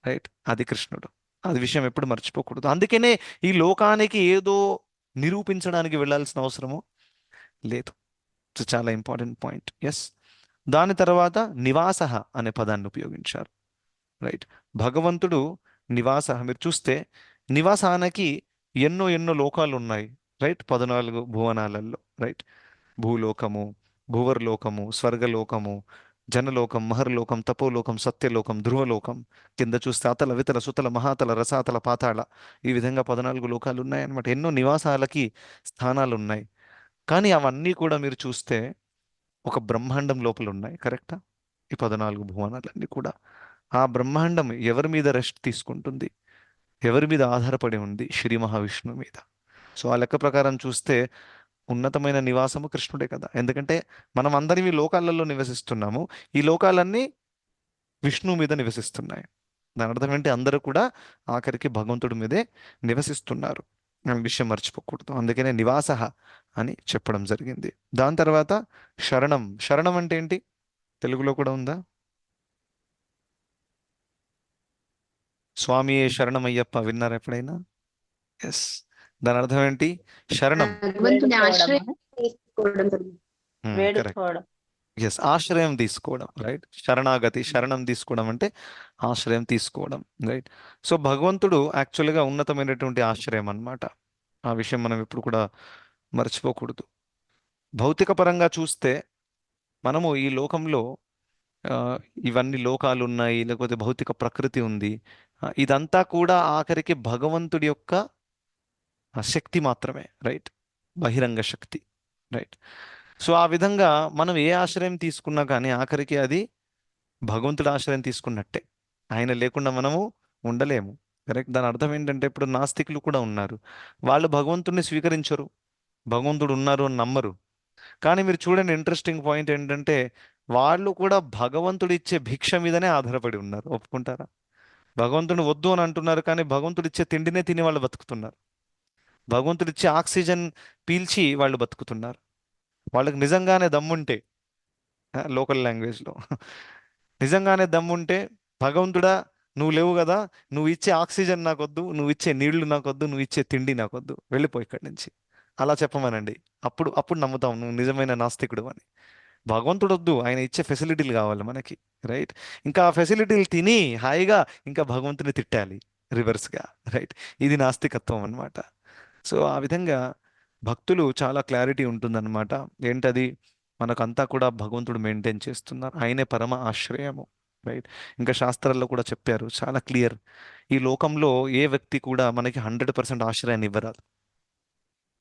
రైట్. అది కృష్ణుడు. అది విషయం ఎప్పుడు మర్చిపోకూడదు. అందుకనే ఈ లోకానికి ఏదో నిరూపించడానికి వెళ్ళాల్సిన అవసరము లేదు. సో చాలా ఇంపార్టెంట్ పాయింట్. ఎస్. దాని తర్వాత నివాస అనే పదాన్ని ఉపయోగించారు. రైట్. భగవంతుడు నివాస. మీరు చూస్తే నివాసానికి ఎన్నో లోకాలు ఉన్నాయి. రైట్. 14 భువనాలలో. రైట్. భూలోకము, భూవర్లోకము, స్వర్గలోకము, జనలోకం, మహర్లోకం, తపోలోకం, సత్యలోకం, ధ్రువలోకం. కింద చూస్తే అతల, వితల, సుతల, మహాతల, రసాతల, పాతాళ. ఈ విధంగా 14 లోకాలు ఉన్నాయన్నమాట. ఎన్నో నివాసాలకి స్థానాలు ఉన్నాయి. కానీ అవన్నీ కూడా మీరు చూస్తే ఒక బ్రహ్మాండం లోపల ఉన్నాయి. కరెక్టా? ఈ 14 భువనాలన్నీ కూడా. ఆ బ్రహ్మాండం ఎవరి మీద రెస్ట్ తీసుకుంటుంది, ఎవరి మీద ఆధారపడి ఉంది? శ్రీ మహావిష్ణువు మీద. సో ఆ లెక్క ప్రకారం చూస్తే ఉన్నతమైన నివాసము కృష్ణుడే కదా. ఎందుకంటే మనం అందరం ఈ లోకాలలో నివసిస్తున్నాము. ఈ లోకాలన్నీ విష్ణువు మీద నివసిస్తున్నాయి. దాని అర్థం ఏంటి? అందరూ కూడా ఆఖరికి భగవంతుడి మీదే నివసిస్తున్నారు. ఆ విషయం మర్చిపోకూడదు. అందుకనే నివాస అని చెప్పడం జరిగింది. దాని తర్వాత శరణం. శరణం అంటే ఏంటి? తెలుగులో కూడా ఉందా? స్వామియే శరణమయ్యప్ప విన్నారా ఎప్పుడైనా? ఎస్. దాని అర్థం ఏంటి? శరణం. భగవంతుని ఆశ్రయం వేడుకోవడమా? తీసుకోవడం జరుగుతుంది. కరెక్ట్. వేడుకోవడం. ఎస్. ఆశ్రయం తీసుకోవడం. రైట్. శరణాగతి, శరణం తీసుకోవడం అంటే ఆశ్రయం తీసుకోవడం. రైట్. సో భగవంతుడు యాక్చువల్గా ఉన్నతమైనటువంటి ఆశ్రయం అన్నమాట. ఆ విషయం మనం ఎప్పుడు కూడా మర్చిపోకూడదు. భౌతిక పరంగా చూస్తే మనము ఈ లోకంలో ఆ, ఇవన్నీ లోకాలు ఉన్నాయి, లేకపోతే భౌతిక ప్రకృతి ఉంది. ఇదంతా కూడా ఆఖరికి భగవంతుడి యొక్క శక్తి మాత్రమే. రైట్. బహిరంగ శక్తి. రైట్. సో ఆ విధంగా మనం ఏ ఆశ్రయం తీసుకున్నా కానీ ఆఖరికి అది భగవంతుడి ఆశ్రయం తీసుకున్నట్టే. ఆయన లేకుండా మనము ఉండలేము. కరెక్ట్. దాని అర్థం ఏంటంటే ఇప్పుడు నాస్తికులు కూడా ఉన్నారు. వాళ్ళు భగవంతుడిని స్వీకరించరు, భగవంతుడు ఉన్నారు అని నమ్మరు. కానీ మీరు చూడండి, ఇంట్రెస్టింగ్ పాయింట్ ఏంటంటే వాళ్ళు కూడా భగవంతుడు ఇచ్చే భిక్ష మీదనే ఆధారపడి ఉన్నారు. ఒప్పుకుంటారా? భగవంతుని వద్దు అని అంటున్నారు, కానీ భగవంతుడు ఇచ్చే తిండినే తిని వాళ్ళు బతుకుతున్నారు. భగవంతుడు ఇచ్చే ఆక్సిజన్ పీల్చి వాళ్ళు బతుకుతున్నారు. వాళ్ళకి నిజంగానే దమ్ముంటే, లోకల్ లాంగ్వేజ్లో నిజంగానే దమ్ముంటే, భగవంతుడా నువ్వు లేవు కదా, నువ్వు ఇచ్చే ఆక్సిజన్ నాకొద్దు, నువ్వు ఇచ్చే నీళ్లు నాకొద్దు, నువ్వు ఇచ్చే తిండి నాకొద్దు, వెళ్ళిపో ఇక్కడి నుంచి, అలా చెప్పమనండి. అప్పుడు అప్పుడు నమ్ముతాం నువ్వు నిజమైన నాస్తికుడు అని. భగవంతుడు వద్దు, ఆయన ఇచ్చే ఫెసిలిటీలు కావాలి మనకి. రైట్. ఇంకా ఆ ఫెసిలిటీలు తిని హాయిగా ఇంకా భగవంతుని తిట్టాలి రివర్స్గా. రైట్. ఇది నాస్తికత్వం అన్నమాట. సో ఆ విధంగా భక్తులు చాలా క్లారిటీ ఉంటుందన్నమాట. ఏంటది? మనకంతా కూడా భగవంతుడు మెయింటైన్ చేస్తున్నారు, ఆయనే పరమ ఆశ్రయము. రైట్. ఇంకా శాస్త్రాల్లో కూడా చెప్పారు చాలా క్లియర్. ఈ లోకంలో ఏ వ్యక్తి కూడా మనకి 100% ఆశ్రయాన్ని ఇవ్వరాదు.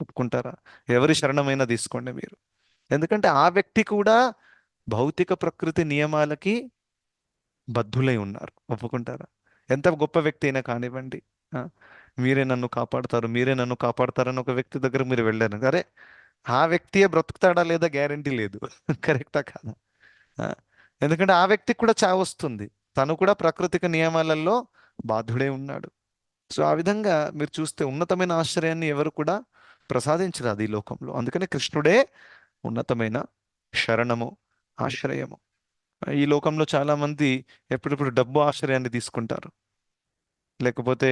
ఒప్పుకుంటారా? ఎవరి శరణమైనా తీసుకోండి మీరు. ఎందుకంటే ఆ వ్యక్తి కూడా భౌతిక ప్రకృతి నియమాలకి బద్ధులై ఉన్నారు. ఒప్పుకుంటారా? ఎంత గొప్ప వ్యక్తి అయినా కానివ్వండి. ఆ, మీరే నన్ను కాపాడుతారు, మీరే నన్ను కాపాడుతారని ఒక వ్యక్తి దగ్గర మీరు వెళ్ళారు, అరే ఆ వ్యక్తియే బ్రతుకుతాడా లేదా గ్యారంటీ లేదు. కరెక్టా కాదా? ఆ, ఎందుకంటే ఆ వ్యక్తికి కూడా చావు వస్తుంది. తను కూడా ప్రాకృతిక నియమాలలో బాధ్యుడే ఉన్నాడు. సో ఆ విధంగా మీరు చూస్తే ఉన్నతమైన ఆశ్రయాన్ని ఎవరు కూడా ప్రసాదించరాదు ఈ లోకంలో. అందుకనే కృష్ణుడే ఉన్నతమైన శరణము, ఆశ్రయము. ఈ లోకంలో చాలా మంది ఎప్పుడెప్పుడు డబ్బు ఆశ్రయాన్ని తీసుకుంటారు, లేకపోతే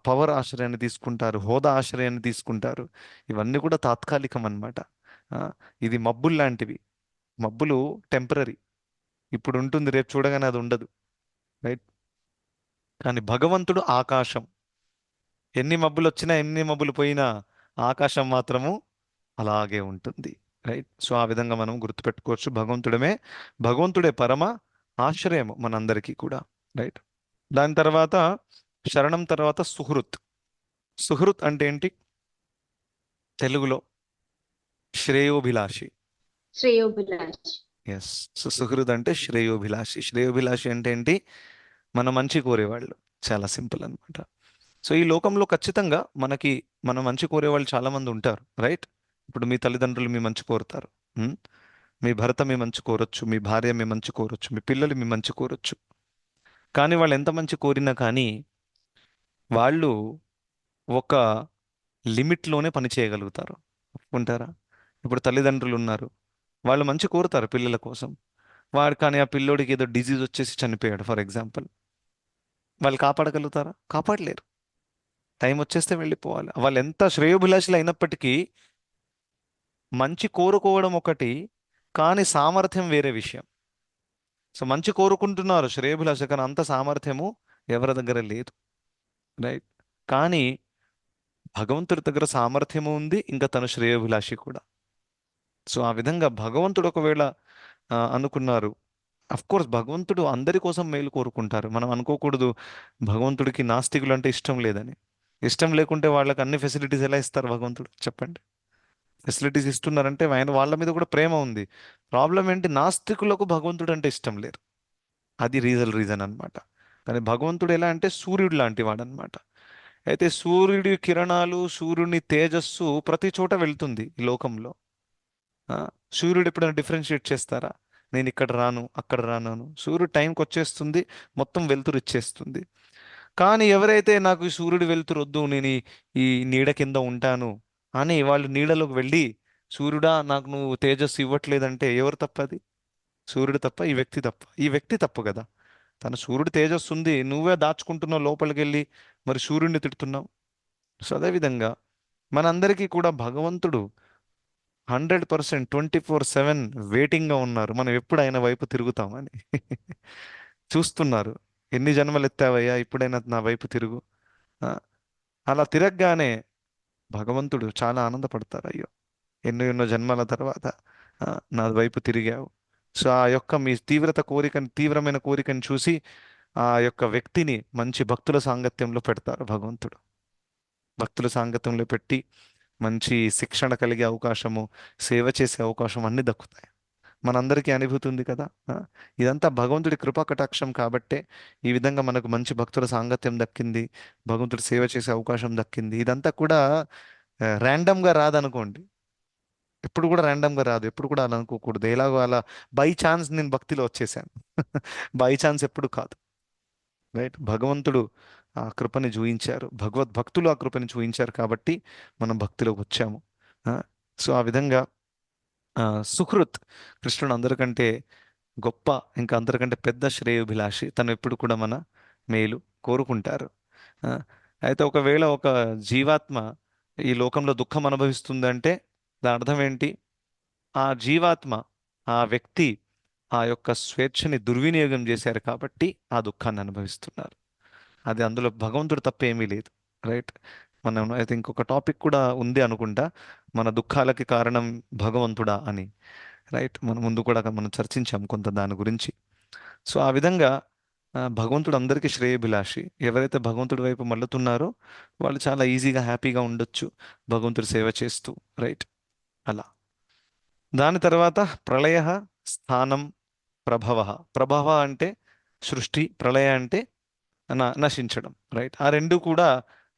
పవర్ ఆశ్రయాన్ని తీసుకుంటారు, హోదా ఆశ్రయాన్ని తీసుకుంటారు. ఇవన్నీ కూడా తాత్కాలికం అన్నమాట. ఇది మబ్బులు లాంటివి. మబ్బులు టెంపరీ, ఇప్పుడు ఉంటుంది, రేపు చూడగానే అది ఉండదు. రైట్. కానీ భగవంతుడు ఆకాశం. ఎన్ని మబ్బులు వచ్చినా ఎన్ని మబ్బులు పోయినా ఆకాశం మాత్రము అలాగే ఉంటుంది. రైట్. సో ఆ విధంగా మనం గుర్తుపెట్టుకోవచ్చు. భగవంతుడే పరమ ఆశ్రయము మనందరికీ కూడా. రైట్. దాని తర్వాత శరణం తర్వాత సుహృత్. సుహృత్ అంటే ఏంటి తెలుగులో? శ్రేయోభిలాషి. శ్రేయోభిలాష్. ఎస్. సో సుహృద్ అంటే శ్రేయోభిలాషి. శ్రేయోభిలాషి అంటే ఏంటి? మన మంచి కోరేవాళ్ళు. చాలా సింపుల్ అన్నమాట. సో ఈ లోకంలో ఖచ్చితంగా మన మంచి కోరేవాళ్ళు చాలా మంది ఉంటారు. రైట్. ఇప్పుడు మీ తల్లిదండ్రులు మీ మంచి కోరుతారు. ఉమ్? మీ భర్త మీ మంచి కోరొచ్చు, మీ భార్య మీ మంచి కోరొచ్చు, మీ పిల్లలు మీ మంచి కోరొచ్చు. కానీ వాళ్ళు ఎంత మంచి కోరినా కానీ వాళ్ళు ఒక లిమిట్లోనే పని చేయగలుగుతారు. ఒప్పుకుంటారా? ఇప్పుడు తల్లిదండ్రులు ఉన్నారు, వాళ్ళు మంచి కోరుతారు పిల్లల కోసం. కానీ ఆ పిల్లోడికి ఏదో డిజీజ్ వచ్చేసి చనిపోయాడు ఫర్ ఎగ్జాంపుల్. వాళ్ళు కాపాడగలుగుతారా? కాపాడలేరు. టైం వచ్చేస్తే వెళ్ళిపోవాలి. వాళ్ళు ఎంత శ్రేయోభిలాషులు అయినప్పటికీ మంచి కోరుకోవడం ఒకటి, కానీ సామర్థ్యం వేరే విషయం. సో మంచి కోరుకుంటున్నారు శ్రేయోభిలాష, కానీ అంత సామర్థ్యము ఎవరి దగ్గర లేదు. రైట్. కానీ భగవంతుడి దగ్గర సామర్థ్యము ఉంది, ఇంకా తను శ్రేయోభిలాషి కూడా. సో ఆ విధంగా భగవంతుడు ఒకవేళ అనుకున్నారు. అఫ్ కోర్స్ భగవంతుడు అందరి కోసం మేలు కోరుకుంటారు. మనం అనుకోకూడదు భగవంతుడికి నాస్తికులు అంటే ఇష్టం లేదని. ఇష్టం లేకుంటే వాళ్ళకి అన్ని ఫెసిలిటీస్ ఎలా ఇస్తారు భగవంతుడు? చెప్పండి. ఫెసిలిటీస్ ఇస్తున్నారంటే వాళ్ళ మీద కూడా ప్రేమ ఉంది. ప్రాబ్లం ఏంటి? నాస్తికులకు భగవంతుడు అంటే ఇష్టం లేరు. అది రీజన్ అన్నమాట. కానీ భగవంతుడు ఎలా అంటే సూర్యుడు లాంటి వాడు అనమాట. అయితే సూర్యుడి కిరణాలు, సూర్యుని తేజస్సు ప్రతి చోట వెళ్తుంది ఈ లోకంలో. ఆ, సూర్యుడు ఎప్పుడైనా డిఫరెన్షియేట్ చేస్తారా? నేను ఇక్కడ రాను, అక్కడ రాను అని. సూర్యుడు టైంకి వచ్చేస్తుంది, మొత్తం వెలుతురు ఇచ్చేస్తుంది. కానీ ఎవరైతే నాకు ఈ సూర్యుడు వెలుతురు వద్దు, నేను ఈ నీడ కింద ఉంటాను అని వాళ్ళు నీడలోకి వెళ్ళి, సూర్యుడా నాకు నువ్వు తేజస్సు ఇవ్వట్లేదంటే ఎవరు తప్పది? సూర్యుడు తప్ప? ఈ వ్యక్తి తప్ప? ఈ వ్యక్తి తప్పు కదా. తన సూర్యుడు తేజస్సు ఉంది, నువ్వే దాచుకుంటున్నావు లోపలికి వెళ్ళి, మరి సూర్యుడిని తిడుతున్నావు. సో అదేవిధంగా మనందరికీ కూడా భగవంతుడు 100% 24/7 వెయిటింగ్గా ఉన్నారు, మనం ఎప్పుడు ఆయన వైపు తిరుగుతామని. చూస్తున్నారు. ఎన్ని జన్మలు ఎత్తావయ్యా, ఇప్పుడైనా నా వైపు తిరుగు. ఆ, అలా తిరగగానే భగవంతుడు చాలా ఆనందపడతారు. అయ్యో, ఎన్నో ఎన్నో జన్మల తర్వాత ఆ, నా వైపు తిరిగావు. సో ఆ యొక్క మీ తీవ్రమైన కోరికను చూసి ఆ యొక్క వ్యక్తిని మంచి భక్తుల సాంగత్యంలో పెడతారు భగవంతుడు. భక్తుల సాంగత్యంలో పెట్టి మంచి శిక్షణ కలిగే అవకాశము, సేవ చేసే అవకాశం అన్ని దక్కుతాయి. మనందరికీ అనుభూతి ఉంది కదా. ఇదంతా భగవంతుడి కృపా కటాక్షం కాబట్టే ఈ విధంగా మనకు మంచి భక్తుల సాంగత్యం దక్కింది, భగవంతుడి సేవ చేసే అవకాశం దక్కింది. ఇదంతా కూడా ర్యాండమ్గా రాదనుకోండి. ఎప్పుడు కూడా ర్యాండమ్గా రాదు. ఎప్పుడు కూడా అలా అనుకోకూడదు. ఎలాగో అలా బై ఛాన్స్ నేను భక్తిలో వచ్చేసాను. బై ఛాన్స్ ఎప్పుడు కాదు. రైట్. భగవంతుడు ఆ కృపని చూయించారు, భక్తులు ఆ కృపని చూయించారు కాబట్టి మనం భక్తిలోకి వచ్చాము. సో ఆ విధంగా సుహృత్, కృష్ణుడు అందరికంటే గొప్ప, ఇంకా అందరికంటే పెద్ద శ్రేయోభిలాషి. తను ఎప్పుడు కూడా మన మేలు కోరుకుంటారు. ఆ, అయితే ఒకవేళ ఒక జీవాత్మ ఈ లోకంలో దుఃఖం అనుభవిస్తుందంటే దాని అర్థం ఏంటి? ఆ జీవాత్మ, ఆ వ్యక్తి ఆ యొక్క స్వేచ్ఛని దుర్వినియోగం చేశారు కాబట్టి ఆ దుఃఖాన్ని అనుభవిస్తున్నారు. అది అందులో భగవంతుడు తప్పేమీ లేదు. రైట్. మనం అయితే ఇంకొక టాపిక్ కూడా ఉంది అనుకుంటా, మన దుఃఖాలకి కారణం భగవంతుడా అని. రైట్. మనం ముందు కూడా మనం చర్చించాం కొంత దాని గురించి. సో ఆ విధంగా భగవంతుడు అందరికీ శ్రేయభిలాషి. ఎవరైతే భగవంతుడి వైపు మళ్ళుతున్నారో వాళ్ళు చాలా ఈజీగా హ్యాపీగా ఉండొచ్చు భగవంతుడి సేవ చేస్తూ. రైట్. అలా. దాని తర్వాత ప్రళయ, స్థానం, ప్రభవ. ప్రభవ అంటే సృష్టి, ప్రళయ అంటే నశించడం. రైట్. ఆ రెండు కూడా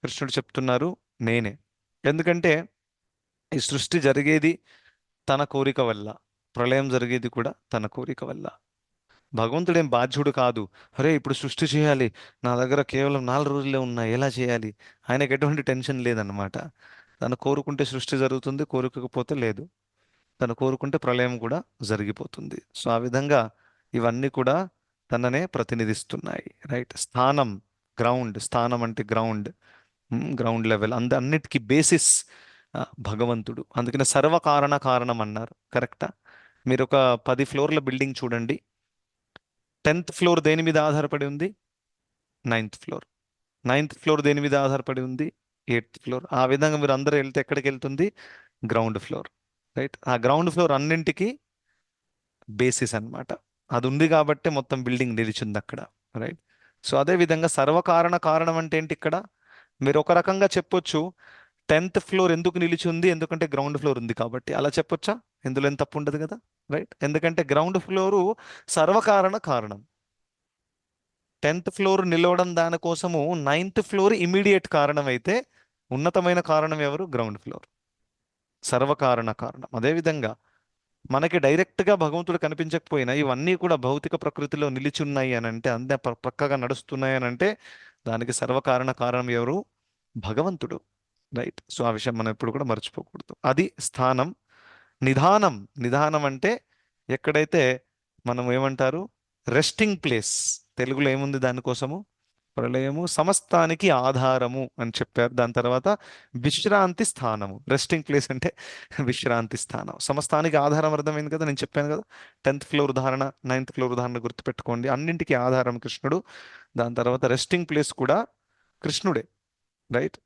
కృష్ణుడు చెప్తున్నారు నేనే. ఎందుకంటే ఈ సృష్టి జరిగేది తన కోరిక వల్ల, ప్రళయం జరిగేది కూడా తన కోరిక వల్ల. భగవంతుడేం బాధ్యుడు కాదు. అరే ఇప్పుడు సృష్టి చేయాలి, నా దగ్గర కేవలం 4 రోజులే ఉన్నాయి, ఎలా చేయాలి? ఆయనకు ఎటువంటి టెన్షన్ లేదన్నమాట. తను కోరుకుంటే సృష్టి జరుగుతుంది, కోరుకోకపోతే లేదు. తను కోరుకుంటే ప్రళయం కూడా జరిగిపోతుంది. సో ఆ విధంగా ఇవన్నీ కూడా తననే ప్రతినిధిస్తున్నాయి. రైట్. స్థానం, గ్రౌండ్. స్థానం అంటే గ్రౌండ్, గ్రౌండ్ లెవెల్. అన్నిటికీ బేసిస్ భగవంతుడు. అందుకనే సర్వకారణ కారణం అన్నారు. కరెక్టా? మీరు ఒక 10 ఫ్లోర్ల బిల్డింగ్ చూడండి. 10th ఫ్లోర్ దేని మీద ఆధారపడి ఉంది? 9th floor. 9th ఫ్లోర్ దేని మీద ఆధారపడి ఉంది? 8th floor. ఆ విధంగా మీరు అందరూ వెళ్తే ఎక్కడికి వెళ్తుంది? Ground floor, right? ఆ గ్రౌండ్ ఫ్లోర్ అన్నింటికి బేసిస్ అన్నమాట. అది ఉంది కాబట్టి మొత్తం బిల్డింగ్ నిలిచింది అక్కడ, రైట్? సో అదే విధంగా సర్వకారణ కారణం అంటే ఏంటి ఇక్కడ? మీరు ఒక రకంగా చెప్పొచ్చు 10th ఫ్లోర్ ఎందుకు నిలిచి ఉంది, ఎందుకంటే గ్రౌండ్ ఫ్లోర్ ఉంది కాబట్టి. అలా చెప్పొచ్చా? ఇందులో ఏం తప్పు ఉండదు కదా, రైట్? ఎందుకంటే గ్రౌండ్ ఫ్లోరు సర్వకారణ కారణం. 10th ఫ్లోర్ నిలవడం దానికోసము 9th ఫ్లోర్ ఇమీడియట్ కారణం అయితే, ఉన్నతమైన కారణం ఎవరు? గ్రౌండ్ ఫ్లోర్, సర్వకారణ కారణం. అదేవిధంగా మనకి డైరెక్ట్గా భగవంతుడు కనిపించకపోయినా ఇవన్నీ కూడా భౌతిక ప్రకృతిలో నిలిచి ఉన్నాయి అని అంటే, అంతే పక్కగా నడుస్తున్నాయి అని అంటే, దానికి సర్వకారణ కారణం ఎవరు? భగవంతుడు, రైట్? సో ఆ విషయం మనం ఎప్పుడు కూడా మర్చిపోకూడదు. అది స్థానం. నిధానం, నిధానం అంటే ఎక్కడైతే మనం ఏమంటారు, రెస్టింగ్ ప్లేస్. తెలుగులో ఏముంది దానికోసము? ప్రళయము సమస్తానికి ఆధారము అని చెప్పారు. దాని తర్వాత విశ్రాంతి స్థానము. రెస్టింగ్ ప్లేస్ అంటే విశ్రాంతి స్థానం. సమస్తానికి ఆధారం అర్థమైంది కదా, నేను చెప్పాను కదా. 10th ఫ్లోర్ ఉదాహరణ, 9th ఫ్లోర్ ఉదాహరణ గుర్తుపెట్టుకోండి. అన్నింటికి ఆధారం కృష్ణుడు. దాని తర్వాత రెస్టింగ్ ప్లేస్ కూడా కృష్ణుడే, రైట్?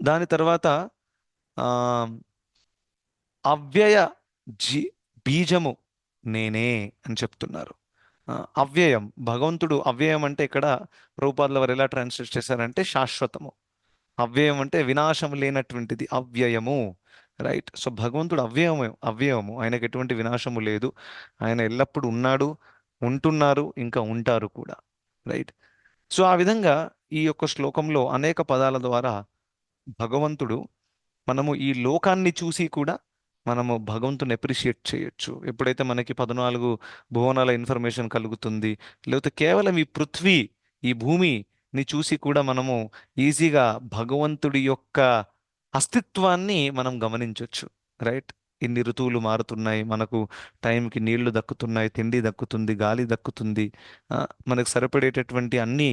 దాని తర్వాత ఆ అవ్యయ జీ బీజము నేనే అని చెప్తున్నారు. అవ్యయం, భగవంతుడు అవ్యయం అంటే ఇక్కడ ప్రభుపాదుల వారు ఎలా ట్రాన్స్లేట్ చేశారంటే శాశ్వతము. అవ్యయం అంటే వినాశం లేనటువంటిది, అవ్యయము, రైట్? సో భగవంతుడు అవ్యయము, అవ్యయము. ఆయనకు ఎటువంటి వినాశము లేదు. ఆయన ఎల్లప్పుడూ ఉన్నాడు, ఉంటున్నారు, ఇంకా ఉంటారు కూడా, రైట్? సో ఆ విధంగా ఈ యొక్క శ్లోకంలో అనేక పదాల ద్వారా భగవంతుడు, మనము ఈ లోకాన్ని చూసి కూడా మనము భగవంతుని అప్రిషియేట్ చేయొచ్చు. ఎప్పుడైతే మనకి 14 భువనాల ఇన్ఫర్మేషన్ కలుగుతుంది, లేకపోతే కేవలం ఈ పృథ్వీ, ఈ భూమిని చూసి కూడా మనము ఈజీగా భగవంతుడి యొక్క అస్తిత్వాన్ని మనం గమనించవచ్చు, రైట్? ఇన్ని ఋతువులు మారుతున్నాయి, మనకు టైంకి నీళ్లు దక్కుతున్నాయి, తిండి దక్కుతుంది, గాలి దక్కుతుంది, మనకు సరిపడేటటువంటి అన్ని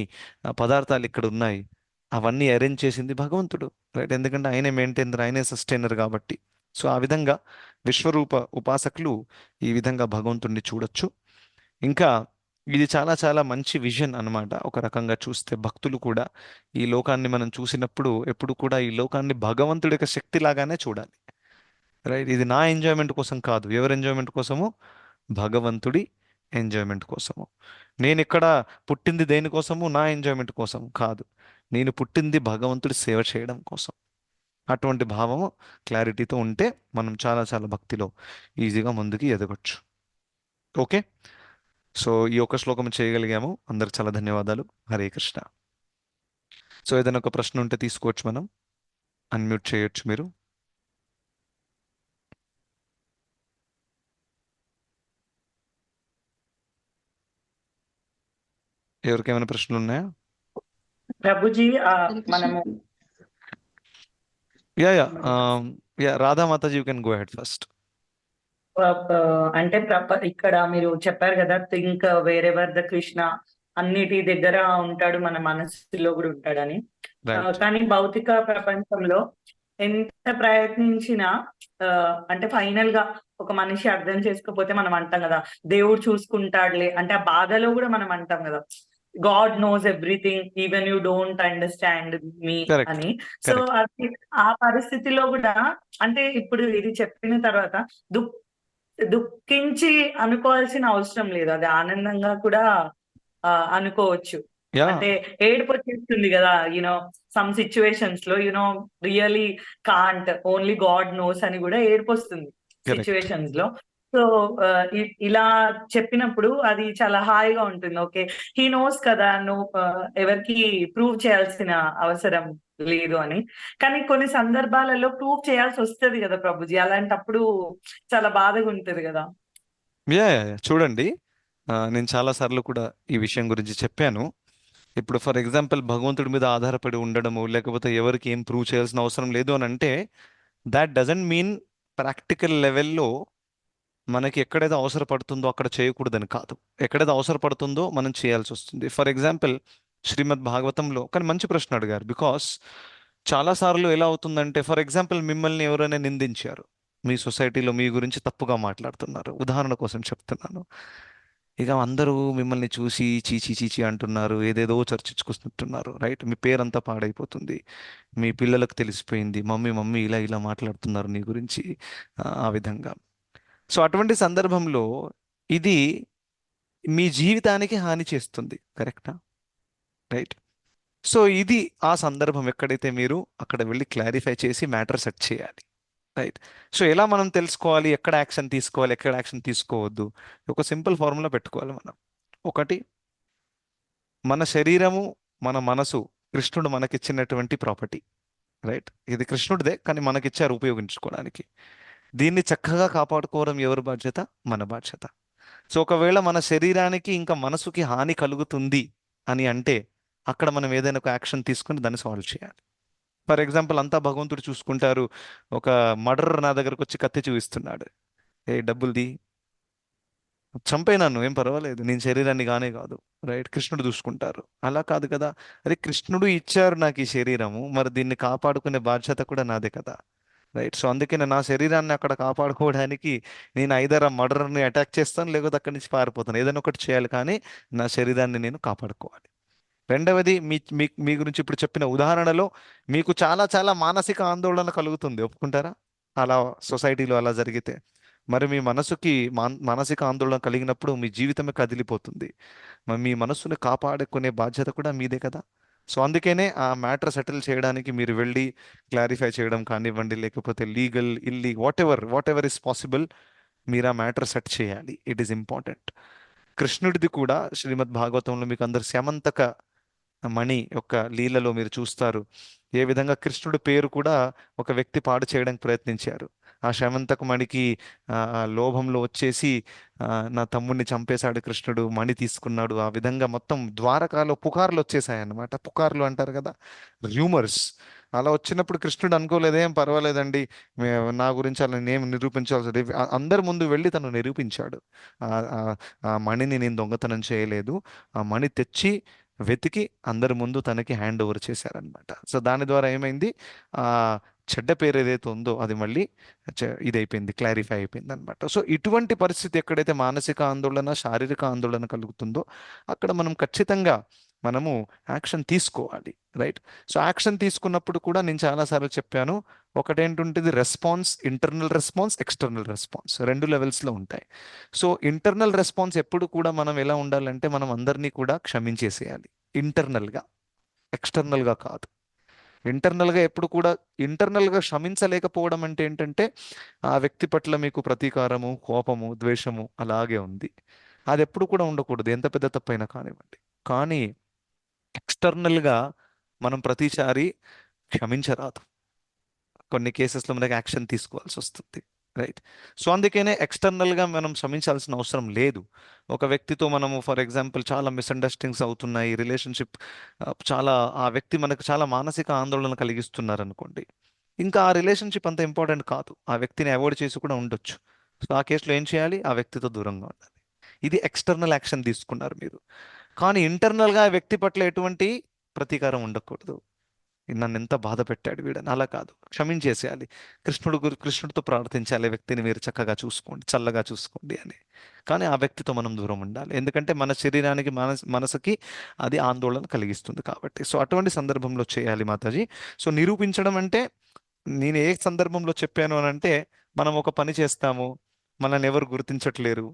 పదార్థాలు ఇక్కడ ఉన్నాయి. అవన్నీ అరేంజ్ చేసింది భగవంతుడు, రైట్? ఎందుకంటే ఆయనే మెయింటైనర్, ఆయనే సస్టైనర్ కాబట్టి. సో ఆ విధంగా విశ్వరూప ఉపాసకులు ఈ విధంగా భగవంతుడిని చూడొచ్చు. ఇంకా ఇది చాలా చాలా మంచి విజన్ అన్నమాట. ఒక రకంగా చూస్తే భక్తులు కూడా ఈ లోకాన్ని మనం చూసినప్పుడు ఎప్పుడు కూడా ఈ లోకాన్ని భగవంతుడి యొక్క శక్తి లాగానే చూడాలి, రైట్? ఇది నా ఎంజాయ్మెంట్ కోసం కాదు. ఎవరి ఎంజాయ్మెంట్ కోసము? భగవంతుడి ఎంజాయ్మెంట్ కోసము. నేను ఇక్కడ పుట్టింది దేనికోసము? నా ఎంజాయ్మెంట్ కోసం కాదు. నేను పుట్టింది భగవంతుడి సేవ చేయడం కోసం. అటువంటి భావము క్లారిటీతో ఉంటే మనం చాలా చాలా భక్తిలో ఈజీగా ముందుకి ఎదగొచ్చు. ఓకే, సో ఈ ఒక్క శ్లోకం చేయగలిగాము. అందరికి చాలా ధన్యవాదాలు. హరే కృష్ణ. సో ఏదైనా ఒక ప్రశ్న ఉంటే తీసుకోవచ్చు, మనం అన్మ్యూట్ చేయొచ్చు మీరు. ఎవరికేమైనా ప్రశ్నలు ఉన్నాయా? ప్రభుజీ మనము yeah Radha Mataji, you can go head first. అంటే ఇక్కడ మీరు చెప్పారు కదా, థింక్ వేరెవర్ ద కృష్ణ, అన్నిటి దగ్గర ఉంటాడు, మన మనసులో కూడా ఉంటాడని. కానీ భౌతిక ప్రపంచంలో ఎంత ప్రయత్నించినా అంటే ఫైనల్ గా ఒక మనిషి అర్థం చేసుకోకపోతే మనం అంటాం కదా, దేవుడు చూసుకుంటాడులే అంటే, ఆ బాధలో కూడా మనం అంటాం కదా, god knows everything even you don't understand me అని. సో అది ఆ పరిస్థితిలో కూడా, అంటే ఇప్పుడు ఇది చెప్పిన తర్వాత దుఃఖించి అనుకోవాల్సిన అవసరం లేదు, అది ఆనందంగా కూడా అనుకోవచ్చు. అంటే ఏడుపు వచ్చేస్తుంది కదా, సమ్ సిచ్యువేషన్స్ లో really can't, only God knows అని కూడా ఏడుపు వస్తుంది సిచ్యువేషన్స్ లో. సో ఇలా చెప్పినప్పుడు అది చాలా హాయిగా ఉంటుంది. ఓకే, హీ నోస్ కదా, నువ్వు ఎవరికి ప్రూవ్ చేయాల్సిన అవసరం లేదు అని. కానీ కొన్ని సందర్భాలలో ప్రూవ్ చేయాల్సి వస్తుంది కదా ప్రభుజీ, అలాంటప్పుడు చాలా బాధగా ఉంటుంది కదా. చూడండి, నేను చాలా సార్లు కూడా ఈ విషయం గురించి చెప్పాను. ఇప్పుడు ఫర్ ఎగ్జాంపుల్ భగవంతుడి మీద ఆధారపడి ఉండడము, లేకపోతే ఎవరికి ఏం ప్రూవ్ చేయాల్సిన అవసరం లేదు అని అంటే, దాట్ డజంట్ మీన్ ప్రాక్టికల్ లెవెల్లో మనకి ఎక్కడైతే అవసరపడుతుందో అక్కడ చేయకూడదని కాదు. ఎక్కడైతే అవసరపడుతుందో మనం చేయాల్సి వస్తుంది. ఫర్ ఎగ్జాంపుల్ శ్రీమద్ భాగవతంలో, కానీ మంచి ప్రశ్న అడిగారు. బికాస్ చాలాసార్లు ఎలా అవుతుందంటే, ఫర్ ఎగ్జాంపుల్ మిమ్మల్ని ఎవరైనా నిందించారు, మీ సొసైటీలో మీ గురించి తప్పుగా మాట్లాడుతున్నారు, ఉదాహరణ కోసం చెప్తున్నాను. ఇక అందరూ మిమ్మల్ని చూసి చీచి చీచి అంటున్నారు, ఏదేదో చర్చించుకుంటున్నారు, రైట్? మీ పేరంతా పాడైపోతుంది. మీ పిల్లలకు తెలిసిపోయింది, మమ్మీ మమ్మీ ఇలా ఇలా మాట్లాడుతున్నారు నీ గురించి, ఆ విధంగా. సో అటువంటి సందర్భంలో ఇది మీ జీవితానికి హాని చేస్తుంది, కరెక్టా? రైట్. సో ఇది ఆ సందర్భం ఎక్కడైతే మీరు అక్కడ వెళ్ళి క్లారిఫై చేసి మ్యాటర్ సెట్ చేయాలి, రైట్? సో ఎలా మనం తెలుసుకోవాలి ఎక్కడ యాక్షన్ తీసుకోవాలి, ఎక్కడ యాక్షన్ తీసుకోవద్దు? ఒక సింపుల్ ఫార్ములా పెట్టుకోవాలి మనం. ఒకటి, మన శరీరము, మన మనసు కృష్ణుడు మనకిచ్చినటువంటి ప్రాపర్టీ, రైట్? ఇది కృష్ణుడిదే, కానీ మనకిచ్చారు ఉపయోగించుకోవడానికి. దీన్ని చక్కగా కాపాడుకోవడం ఎవరి బాధ్యత? మన బాధ్యత. సో ఒకవేళ మన శరీరానికి ఇంకా మనసుకి హాని కలుగుతుంది అని అంటే అక్కడ మనం ఏదైనా ఒక యాక్షన్ తీసుకుని దాన్ని సాల్వ్ చేయాలి. ఫర్ ఎగ్జాంపుల్, అంతా భగవంతుడు చూసుకుంటారు, ఒక మర్డర్ నా దగ్గరకు వచ్చి కత్తి చూపిస్తున్నాడు, ఏ డబ్బుల్ది, చంపేనాను, ఏం పర్వాలేదు, నేను శరీరాన్ని కానే కాదు, రైట్? కృష్ణుడు చూసుకుంటారు. అలా కాదు కదా, అరే కృష్ణుడు ఇచ్చారు నాకు ఈ శరీరము, మరి దీన్ని కాపాడుకునే బాధ్యత కూడా నాదే కదా, రైట్? సో అందుకే నేను నా శరీరాన్ని అక్కడ కాపాడుకోవడానికి నేను ఐదర్ ఆ మర్డర్ని అటాక్ చేస్తాను, లేకపోతే అక్కడి నుంచి పారిపోతాను, ఏదైనా ఒకటి చేయాలి, కానీ నా శరీరాన్ని నేను కాపాడుకోవాలి. రెండవది, మీ మీ మీ గురించి ఇప్పుడు చెప్పిన ఉదాహరణలో మీకు చాలా చాలా మానసిక ఆందోళన కలుగుతుంది, ఒప్పుకుంటారా? అలా సొసైటీలో అలా జరిగితే మరి మీ మనసుకి మానసిక ఆందోళన కలిగినప్పుడు మీ జీవితమే కదిలిపోతుంది. మరి మీ మనసుని కాపాడుకునే బాధ్యత కూడా మీదే కదా. సో అందుకనే ఆ మ్యాటర్ సెటిల్ చేయడానికి మీరు వెళ్ళి క్లారిఫై చేయడం కానివ్వండి, లేకపోతే legal whatever is possible, మీరు ఆ మ్యాటర్ సెట్ చేయాలి. It is important. కృష్ణుడిది కూడా శ్రీమద్ భాగవతంలో మీకు అందరు శమంతక మణి యొక్క లీలలో మీరు చూస్తారు, ఏ విధంగా కృష్ణుడి పేరు కూడా ఒక వ్యక్తి పాడు చేయడానికి ప్రయత్నించారు. ఆ శమంతక మణికి లోభంలో వచ్చేసి నా తమ్ముడిని చంపేశాడు కృష్ణుడు, మణి తీసుకున్నాడు. ఆ విధంగా మొత్తం ద్వారకాలో పుకార్లు వచ్చేసాయి అన్నమాట. పుకార్లు అంటారు కదా, రూమర్స్. అలా వచ్చినప్పుడు కృష్ణుడు అనుకోలేదేం పర్వాలేదండి, నా గురించి అలా నేను నిరూపించాల్సి, అందరి ముందు వెళ్ళి తను నిరూపించాడు, ఆ మణిని నేను దొంగతనం చేయలేదు, ఆ మణి తెచ్చి వెతికి అందరి ముందు తనకి హ్యాండ్ ఓవర్ చేశారనమాట. సో దాని ద్వారా ఏమైంది, ఆ చెడ్డ పేరు ఏదైతే ఉందో అది మళ్ళీ ఇదైపోయింది, క్లారిఫై అయిపోయింది అనమాట. సో ఇటువంటి పరిస్థితి ఎక్కడైతే మానసిక ఆందోళన, శారీరక ఆందోళన కలుగుతుందో అక్కడ మనం ఖచ్చితంగా మనము యాక్షన్ తీసుకోవాలి, రైట్? సో యాక్షన్ తీసుకున్నప్పుడు కూడా నేను చాలాసార్లు చెప్పాను, ఒకటేంటుంటుంది response, internal response, external response, 2 లెవెల్స్లో ఉంటాయి. సో ఇంటర్నల్ రెస్పాన్స్ ఎప్పుడు కూడా మనం ఎలా ఉండాలంటే మనం అందరినీ కూడా క్షమించేసేయాలి, ఇంటర్నల్గా, ఎక్స్టర్నల్గా కాదు. ఇంటర్నల్గా ఎప్పుడు కూడా, ఇంటర్నల్గా క్షమించలేకపోవడం అంటే ఏంటంటే ఆ వ్యక్తి పట్ల మీకు ప్రతీకారము, కోపము, ద్వేషము అలాగే ఉంది, అది ఎప్పుడు కూడా ఉండకూడదు, ఎంత పెద్ద తప్పైనా కానివ్వండి. కానీ ఎక్స్టర్నల్గా మనం ప్రతిసారి క్షమించరాదు, కొన్ని కేసెస్లో మనకి యాక్షన్ తీసుకోవాల్సి వస్తుంది, రైట్? సో అందుకనే ఎక్స్టర్నల్గా మనం క్షమించాల్సిన అవసరం లేదు. ఒక వ్యక్తితో మనము ఫర్ ఎగ్జాంపుల్ చాలా మిస్అండర్స్టాండింగ్స్ అవుతున్నాయి, రిలేషన్షిప్ చాలా, ఆ వ్యక్తి మనకు చాలా మానసిక ఆందోళన కలిగిస్తున్నారు అనుకోండి, ఇంకా ఆ రిలేషన్షిప్ అంత ఇంపార్టెంట్ కాదు, ఆ వ్యక్తిని అవాయిడ్ చేసి కూడా ఉండొచ్చు. సో ఆ కేసులో ఏం చేయాలి, ఆ వ్యక్తితో దూరంగా ఉండాలి. ఇది ఎక్స్టర్నల్ యాక్షన్ తీసుకున్నారు మీరు. కానీ ఇంటర్నల్గా ఆ వ్యక్తి పట్ల ఎటువంటి ప్రతీకారం ఉండకూడదు, నన్ను ఎంత బాధ పెట్టాడు వీడని, అలా కాదు, క్షమించేసేయాలి. కృష్ణుడితో ప్రార్థించాలి, వ్యక్తిని మీరు చక్కగా చూసుకోండి, చల్లగా చూసుకోండి అని. కానీ ఆ వ్యక్తితో మనం దూరం ఉండాలి, ఎందుకంటే మన శరీరానికి, మనసుకి అది ఆందోళన కలిగిస్తుంది కాబట్టి. సో అటువంటి సందర్భంలో చేయాలి మాతాజీ. సో నిరూపించడం అంటే నేను ఏ సందర్భంలో చెప్పాను అని అంటే, మనం ఒక పని చేస్తాము, మనల్ని ఎవరు గుర్తించట్లేరు,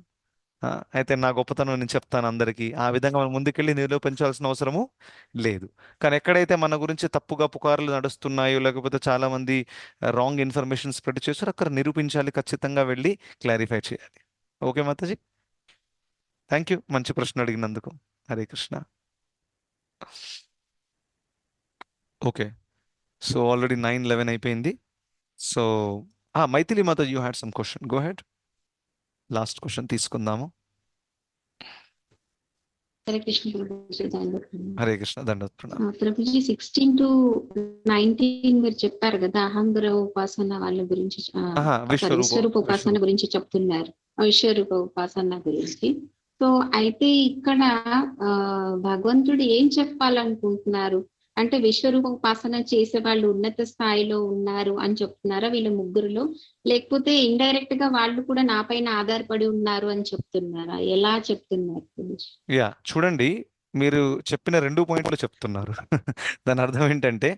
అయితే నా గొప్పతనం నేను చెప్తాను అందరికీ, ఆ విధంగా మనం ముందుకెళ్ళి నిరూపించాల్సిన అవసరము లేదు. కానీ ఎక్కడైతే మన గురించి తప్పుగా పుకార్లు నడుస్తున్నాయో, లేకపోతే చాలా మంది రాంగ్ ఇన్ఫర్మేషన్ స్ప్రెడ్ చేస్తారో అక్కడ నిరూపించాలి, ఖచ్చితంగా వెళ్ళి క్లారిఫై చేయాలి. ఓకే మాతాజీ, థ్యాంక్ యూ, మంచి ప్రశ్న అడిగినందుకు. Hare Krishna. Okay, so already 9:11 అయిపోయింది. So Maithili Mataji, you had some question, go ahead. Last question తీసుకుందాము. హరే కృష్ణ ప్రభుజీ, హరే కృష్ణ, దండవత్ ప్రణామం. ప్రభుజీ 16 to 19 మీరు చెప్పారు కదా, అహంగర ఉపాసన వాళ్ళ గురించి, విశ్వరూప ఉపాసన గురించి చెప్తున్నారు, విశ్వరూప ఉపాసన గురించి. సో అయితే ఇక్కడ భగవంతుడు ఏం చెప్పాలనుకుంటున్నారు? అంటే విశ్వరూప ఉపాసన చేసే వాళ్ళు ఉన్నత స్థాయిలో ఉన్నారు అని చెప్తున్నారా వీళ్ళ ముగ్గురులో, లేకపోతే ఇండైరెక్ట్ గా వాళ్ళు కూడా నా పైన ఆధారపడి ఉన్నారు అని చెప్తున్నారా, ఎలా చెప్తున్నారు గురించి? యా చూడండి, మీరు చెప్పిన 2 పాయింట్లు చెప్తున్నారు. దాని అర్థం ఏంటంటే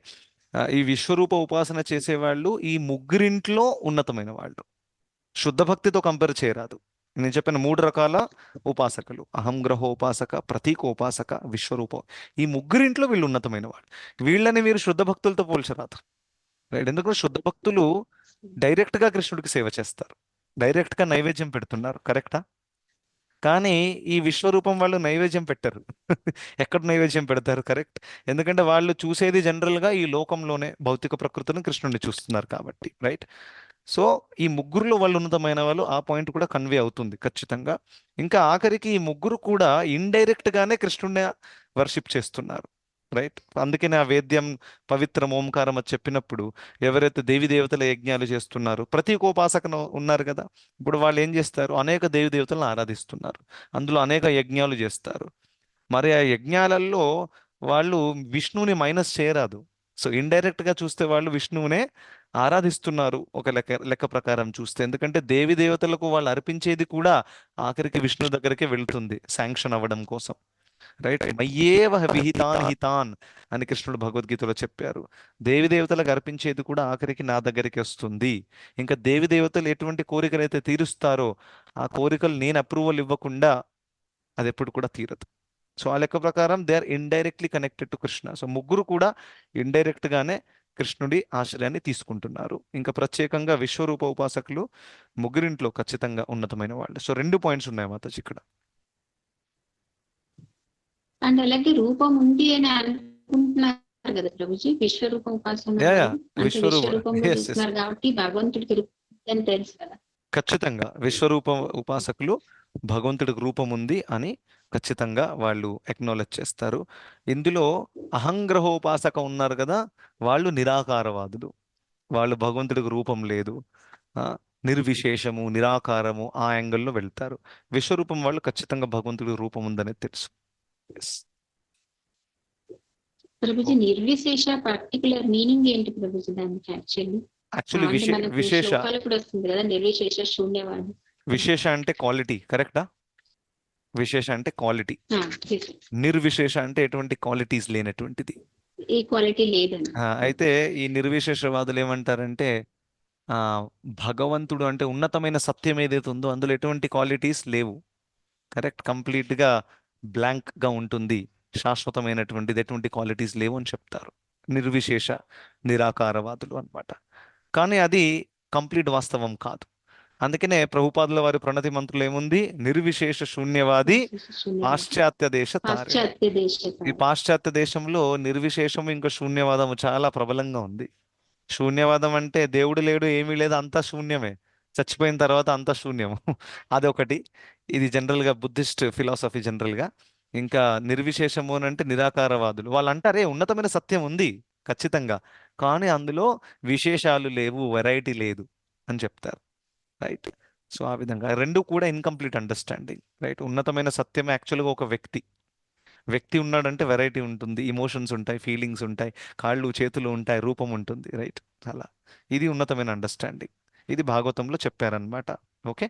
ఈ విశ్వరూప ఉపాసన చేసేవాళ్ళు ఈ ముగ్గురింట్లో ఉన్నతమైన వాళ్ళు. శుద్ధ భక్తితో కంపేర్ చేయరాదు. నేను చెప్పిన 3 రకాల ఉపాసకులు, అహం గ్రహోపాసక, ప్రతీకోపాసక, విశ్వరూప, ఈ ముగ్గురింట్లో వీళ్ళు ఉన్నతమైన వాళ్ళు. వీళ్ళని మీరు శుద్ధ భక్తులతో పోల్చరాదు, రైట్? ఎందుకంటే శుద్ధ భక్తులు డైరెక్ట్ గా కృష్ణుడికి సేవ చేస్తారు, డైరెక్ట్ గా నైవేద్యం పెడుతున్నారు, కరెక్టా? కానీ ఈ విశ్వరూపం వాళ్ళు నైవేద్యం పెట్టరు. ఎక్కడ నైవేద్యం పెడతారు? కరెక్ట్. ఎందుకంటే వాళ్ళు చూసేది జనరల్ గా ఈ లోకంలోనే భౌతిక ప్రకృతిని, కృష్ణుడిని చూస్తున్నారు కాబట్టి, రైట్? సో ఈ ముగ్గురులో వాళ్ళు ఉన్నతమైన వాళ్ళు, ఆ పాయింట్ కూడా కన్వే అవుతుంది ఖచ్చితంగా. ఇంకా ఆఖరికి ఈ ముగ్గురు కూడా ఇండైరెక్ట్ గానే కృష్ణుడిని వర్షిప్ చేస్తున్నారు, రైట్? అందుకనే ఆ వేద్యం పవిత్రం ఓంకారం అది చెప్పినప్పుడు ఎవరైతే దేవి దేవతల యజ్ఞాలు చేస్తున్నారు, ప్రతీకోపాసకను ఉన్నారు కదా, ఇప్పుడు వాళ్ళు ఏం చేస్తారు? అనేక దేవి దేవతలను ఆరాధిస్తున్నారు, అందులో అనేక యజ్ఞాలు చేస్తారు. మరి ఆ యజ్ఞాలలో వాళ్ళు విష్ణువుని మైనస్ చేయరాదు. సో ఇండైరెక్ట్ గా చూస్తే వాళ్ళు విష్ణువునే ఆరాధిస్తున్నారు ఒక లెక్క ప్రకారం చూస్తే. ఎందుకంటే దేవి దేవతలకు వాళ్ళు అర్పించేది కూడా ఆఖరికి విష్ణు దగ్గరికి వెళ్తుంది శాంక్షన్ అవ్వడం కోసం, రైట్? మయ్యేవ విహితాన్ హితాన్ అని కృష్ణుడు భగవద్గీతలో చెప్పారు. దేవి దేవతలకు అర్పించేది కూడా ఆఖరికి నా దగ్గరికి వస్తుంది. ఇంకా దేవి దేవతలు ఎటువంటి కోరికలు అయితే తీరుస్తారో ఆ కోరికలు నేను అప్రూవల్ ఇవ్వకుండా అది ఎప్పుడు కూడా తీరదు. సో ఆ లెక్క ప్రకారం they or indirectly connected to Krishna. So ముగ్గురు కూడా ఇండైరెక్ట్ గానే కృష్ణుడి ఆశ్రయాన్ని తీసుకుంటున్నారు. ఇంకా ప్రత్యేకంగా విశ్వరూప ఉపాసకులు ముగ్గురింట్లో ఖచ్చితంగా ఉన్నతమైన వాళ్ళు. సో 2 పాయింట్స్ ఉన్నాయి మాతాజీ ఇక్కడ. అండ్ అలాగే రూపం ఉంది అని అనుకుంటున్నారు కదా ప్రభుజీ, విశ్వరూప ఉపాసన యా వాళ్ళు. అంటే విశ్వరూప విశ్వరూపంలో ఎస్ ఎస్ చూస్తున్నారు కాబట్టి భగవంతుడికి రూపం ఉంది అని తెలుసు కదా. ఖచ్చితంగా విశ్వరూప ఉపాసకులు భగవంతుడికి రూపం ఉంది అని ఖచ్చితంగా వాళ్ళు ఎక్నాలెడ్జ్ చేస్తారు. ఇందులో అహంగ్రహోపాసక ఉన్నారు కదా, వాళ్ళు నిరాకారవాదులు. వాళ్ళు భగవంతుడికి రూపం లేదు, ఆ, నిర్విశేషము, నిరాకారము, ఆ యాంగిల్లో వెళ్తారు. విశ్వరూపం వాళ్ళు ఖచ్చితంగా భగవంతుడికి రూపం ఉందనేది తెలుసు. Yes. ప్రభుజీ నిర్విశేష పర్టికులర్ మీనింగ్ ఏంటి ప్రభుజీ దానికి యాక్చువల్లీ? యాక్చువల్లీ అంటే మనకు విశేష శ్లోకాలు కూడా వస్తుంది కదా, నిర్విశేష శూన్యవాడు. విశేష అంటే క్వాలిటీ, కరెక్టా? విశేష అంటే క్వాలిటీ, నిర్విశేష అంటే ఎటువంటి క్వాలిటీస్ లేనటువంటిది. ఈ క్వాలిటీ లేదని. అయితే ఈ నిర్విశేషవాదులు ఏమంటారంటే ఆ భగవంతుడు అంటే ఉన్నతమైన సత్యం ఏదైతే ఉందో అందులో ఎటువంటి క్వాలిటీస్ లేవు, కరెక్ట్, కంప్లీట్ గా బ్లాంక్ గా ఉంటుంది, శాశ్వతమైనటువంటిది ఎటువంటి క్వాలిటీస్ లేవు అని చెప్తారు నిర్విశేష నిరాకారవాదులు అన్నమాట. కానీ అది కంప్లీట్ వాస్తవం కాదు. అందుకనే ప్రభుపాదుల వారి ప్రణతి మంత్రులు ఏముంది? నిర్విశేష శూన్యవాది పాశ్చాత్య దేశ తారే. పాశ్చాత్య దేశ ఈ పాశ్చాత్య దేశంలో నిర్విశేషము ఇంకా శూన్యవాదము చాలా ప్రబలంగా ఉంది. శూన్యవాదం అంటే దేవుడు లేడు, ఏమీ లేదు, అంతా శూన్యమే, చచ్చిపోయిన తర్వాత అంతా శూన్యము. అదొకటి. ఇది జనరల్ గా బుద్ధిస్ట్ ఫిలాసఫీ జనరల్ గా. ఇంకా నిర్విశేషము అని అంటే నిరాకారవాదులు. వాళ్ళు అంటారే ఉన్నతమైన సత్యం ఉంది ఖచ్చితంగా, కానీ అందులో విశేషాలు లేవు, వెరైటీ లేదు అని చెప్తారు, రైట్? సో ఆ విధంగా రెండు కూడా ఇన్కంప్లీట్ అండర్స్టాండింగ్, రైట్? ఉన్నతమైన సత్యం యాక్చువల్గా ఒక వ్యక్తి ఉన్నాడంటే వెరైటీ ఉంటుంది, ఇమోషన్స్ ఉంటాయి, ఫీలింగ్స్ ఉంటాయి, కాళ్ళు చేతులు ఉంటాయి, రూపం ఉంటుంది, రైట్? అలా ఇది ఉన్నతమైన అండర్స్టాండింగ్. ఇది భాగవతంలో చెప్పారనమాట. ఓకే.